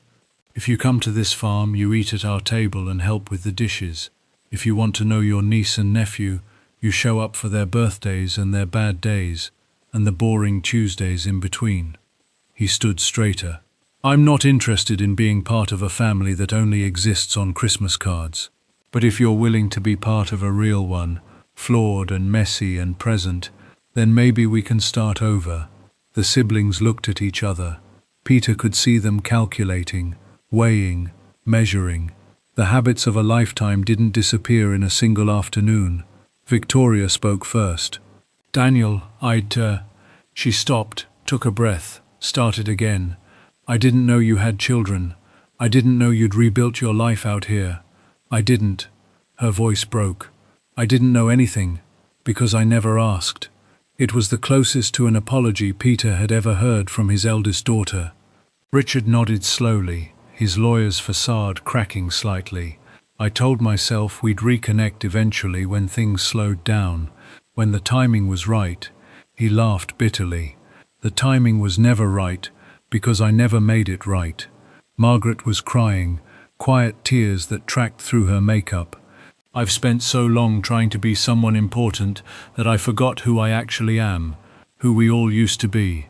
If you come to this farm, you eat at our table and help with the dishes. If you want to know your niece and nephew, you show up for their birthdays and their bad days, and the boring Tuesdays in between." He stood straighter. "I'm not interested in being part of a family that only exists on Christmas cards. But if you're willing to be part of a real one, flawed and messy and present, then maybe we can start over." The siblings looked at each other. Peter could see them calculating, weighing, measuring. The habits of a lifetime didn't disappear in a single afternoon. Victoria spoke first. "Daniel, She stopped, took a breath, started again. "I didn't know you had children. I didn't know you'd rebuilt your life out here. I didn't." Her voice broke. "I didn't know anything, because I never asked." It was the closest to an apology Peter had ever heard from his eldest daughter. Richard nodded slowly, his lawyer's facade cracking slightly. "I told myself we'd reconnect eventually when things slowed down, when the timing was right." He laughed bitterly. "The timing was never right, because I never made it right." Margaret was crying, quiet tears that tracked through her makeup. "I've spent so long trying to be someone important that I forgot who I actually am, who we all used to be."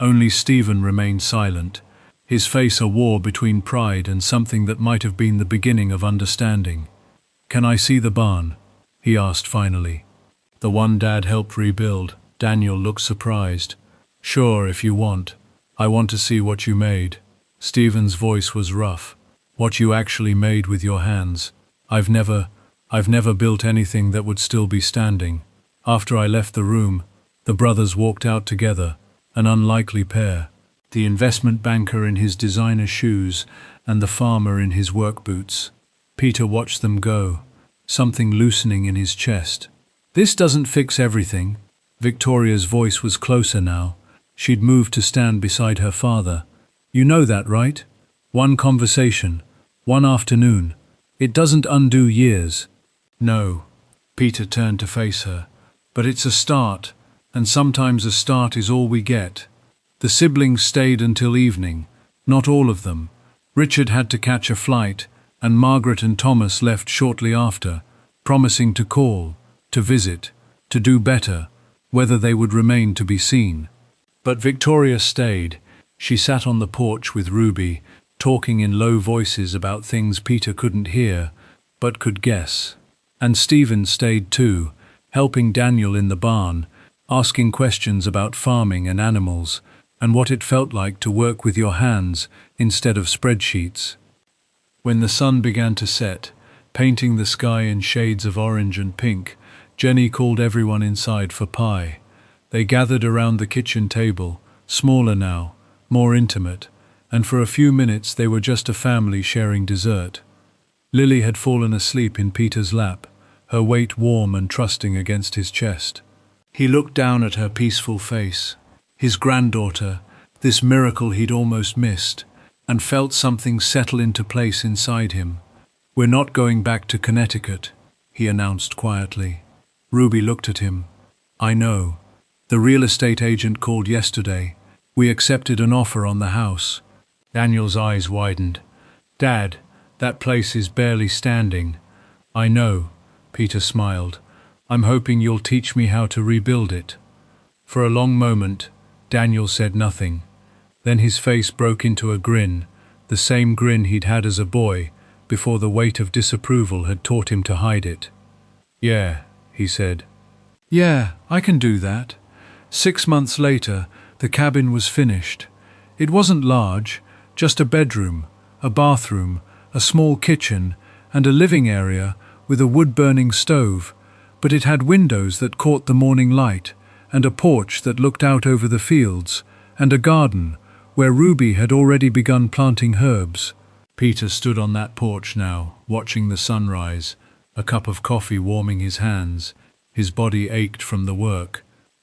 Only Stephen remained silent, his face a war between pride and something that might have been the beginning of understanding. "Can I see the barn?" he asked finally. "The one Dad helped rebuild." Daniel looked surprised. "Sure, if you want. I want to see what you made." Stephen's voice was rough. "What you actually made with your hands. I've never built anything that would still be standing." After I left the room, the brothers walked out together, an unlikely pair. The investment banker in his designer shoes and the farmer in his work boots. Peter watched them go, something loosening in his chest. "This doesn't fix everything." Victoria's voice was closer now. She'd moved to stand beside her father. "You know that, right? One conversation, one afternoon. It doesn't undo years." "No." Peter turned to face her. "But it's a start, and sometimes a start is all we get." The siblings stayed until evening, not all of them. Richard had to catch a flight, and Margaret and Thomas left shortly after, promising to call, to visit, to do better. Whether they would remain to be seen. But Victoria stayed. She sat on the porch with Ruby, talking in low voices about things Peter couldn't hear, but could guess. And Stephen stayed too, helping Daniel in the barn, asking questions about farming and animals, and what it felt like to work with your hands instead of spreadsheets. When the sun began to set, painting the sky in shades of orange and pink, Jenny called everyone inside for pie. They gathered around the kitchen table, smaller now, more intimate, and for a few minutes they were just a family sharing dessert. Lily had fallen asleep in Peter's lap, her weight warm and trusting against his chest. He looked down at her peaceful face, his granddaughter, this miracle he'd almost missed, and felt something settle into place inside him. "We're not going back to Connecticut," he announced quietly. Ruby looked at him. "I know. The real estate agent called yesterday. We accepted an offer on the house." Daniel's eyes widened. "Dad, that place is barely standing." "I know," Peter smiled. "I'm hoping you'll teach me how to rebuild it." For a long moment, Daniel said nothing. Then his face broke into a grin, the same grin he'd had as a boy, before the weight of disapproval had taught him to hide it. "Yeah," he said. "Yeah, I can do that." 6 months later, the cabin was finished. It wasn't large, just a bedroom, a bathroom, a small kitchen, and a living area with a wood-burning stove, but it had windows that caught the morning light, and a porch that looked out over the fields, and a garden where Ruby had already begun planting herbs. Peter stood on that porch now, watching the sunrise, a cup of coffee warming his hands. His body ached from the work.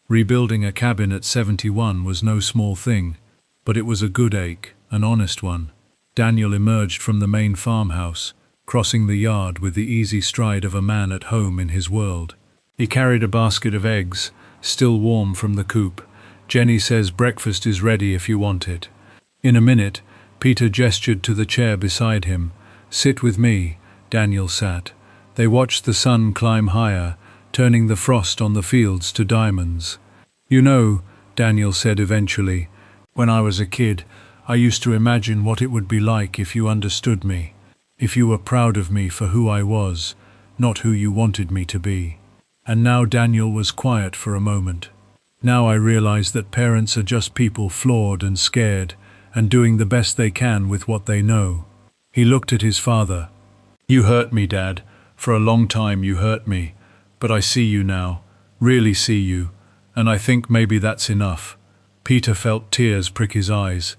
Rebuilding a cabin at 71 was no small thing, but it was a good ache, an honest one. Daniel emerged from the main farmhouse, crossing the yard with the easy stride of a man at home in his world. He carried a basket of eggs, still warm from the coop. "Jenny says breakfast is ready if you want it." In a minute, Peter gestured to the chair beside him. "Sit with me." Daniel sat. They watched the sun climb higher, turning the frost on the fields to diamonds. "You know," Daniel said eventually, "when I was a kid, I used to imagine what it would be like if you understood me, if you were proud of me for who I was, not who you wanted me to be." And now Daniel was quiet for a moment. Now I realize that parents are just people flawed and scared, and doing the best they can with what they know. He looked at his father. You hurt me, Dad. For a long time you hurt me. But I see you now, really see you, and I think maybe that's enough. Peter felt tears prick his eyes.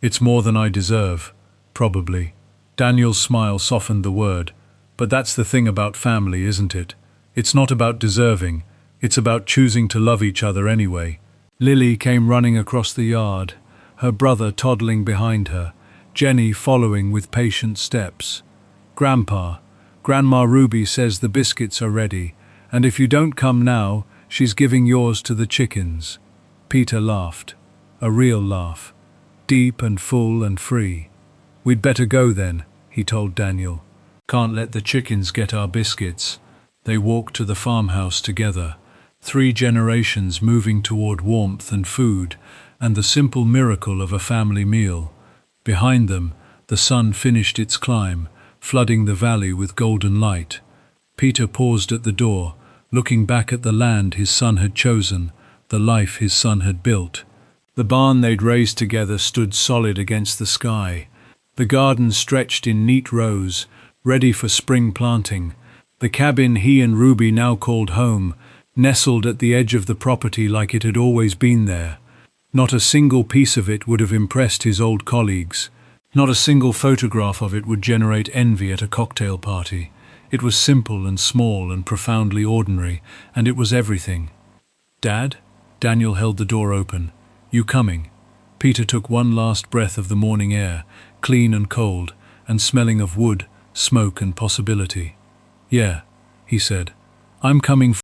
It's more than I deserve, probably. Daniel's smile softened the word. But that's the thing about family, isn't it? It's not about deserving. It's about choosing to love each other anyway. Lily came running across the yard, her brother toddling behind her, Jenny following with patient steps. Grandma Ruby says the biscuits are ready, and if you don't come now, she's giving yours to the chickens. Peter laughed. A real laugh. Deep and full and free. We'd better go then, he told Daniel. Can't let the chickens get our biscuits. They walked to the farmhouse together. 3 generations moving toward warmth and food, and the simple miracle of a family meal. Behind them, the sun finished its climb, flooding the valley with golden light. Peter paused at the door, looking back at the land his son had chosen, the life his son had built. The barn they'd raised together stood solid against the sky. The garden stretched in neat rows, ready for spring planting. The cabin he and Ruby now called home, nestled at the edge of the property like it had always been there. Not a single piece of it would have impressed his old colleagues. Not a single photograph of it would generate envy at a cocktail party. It was simple and small and profoundly ordinary, and it was everything. Dad? Daniel held the door open. You coming? Peter took one last breath of the morning air, clean and cold, and smelling of wood, smoke and possibility. Yeah, he said. I'm coming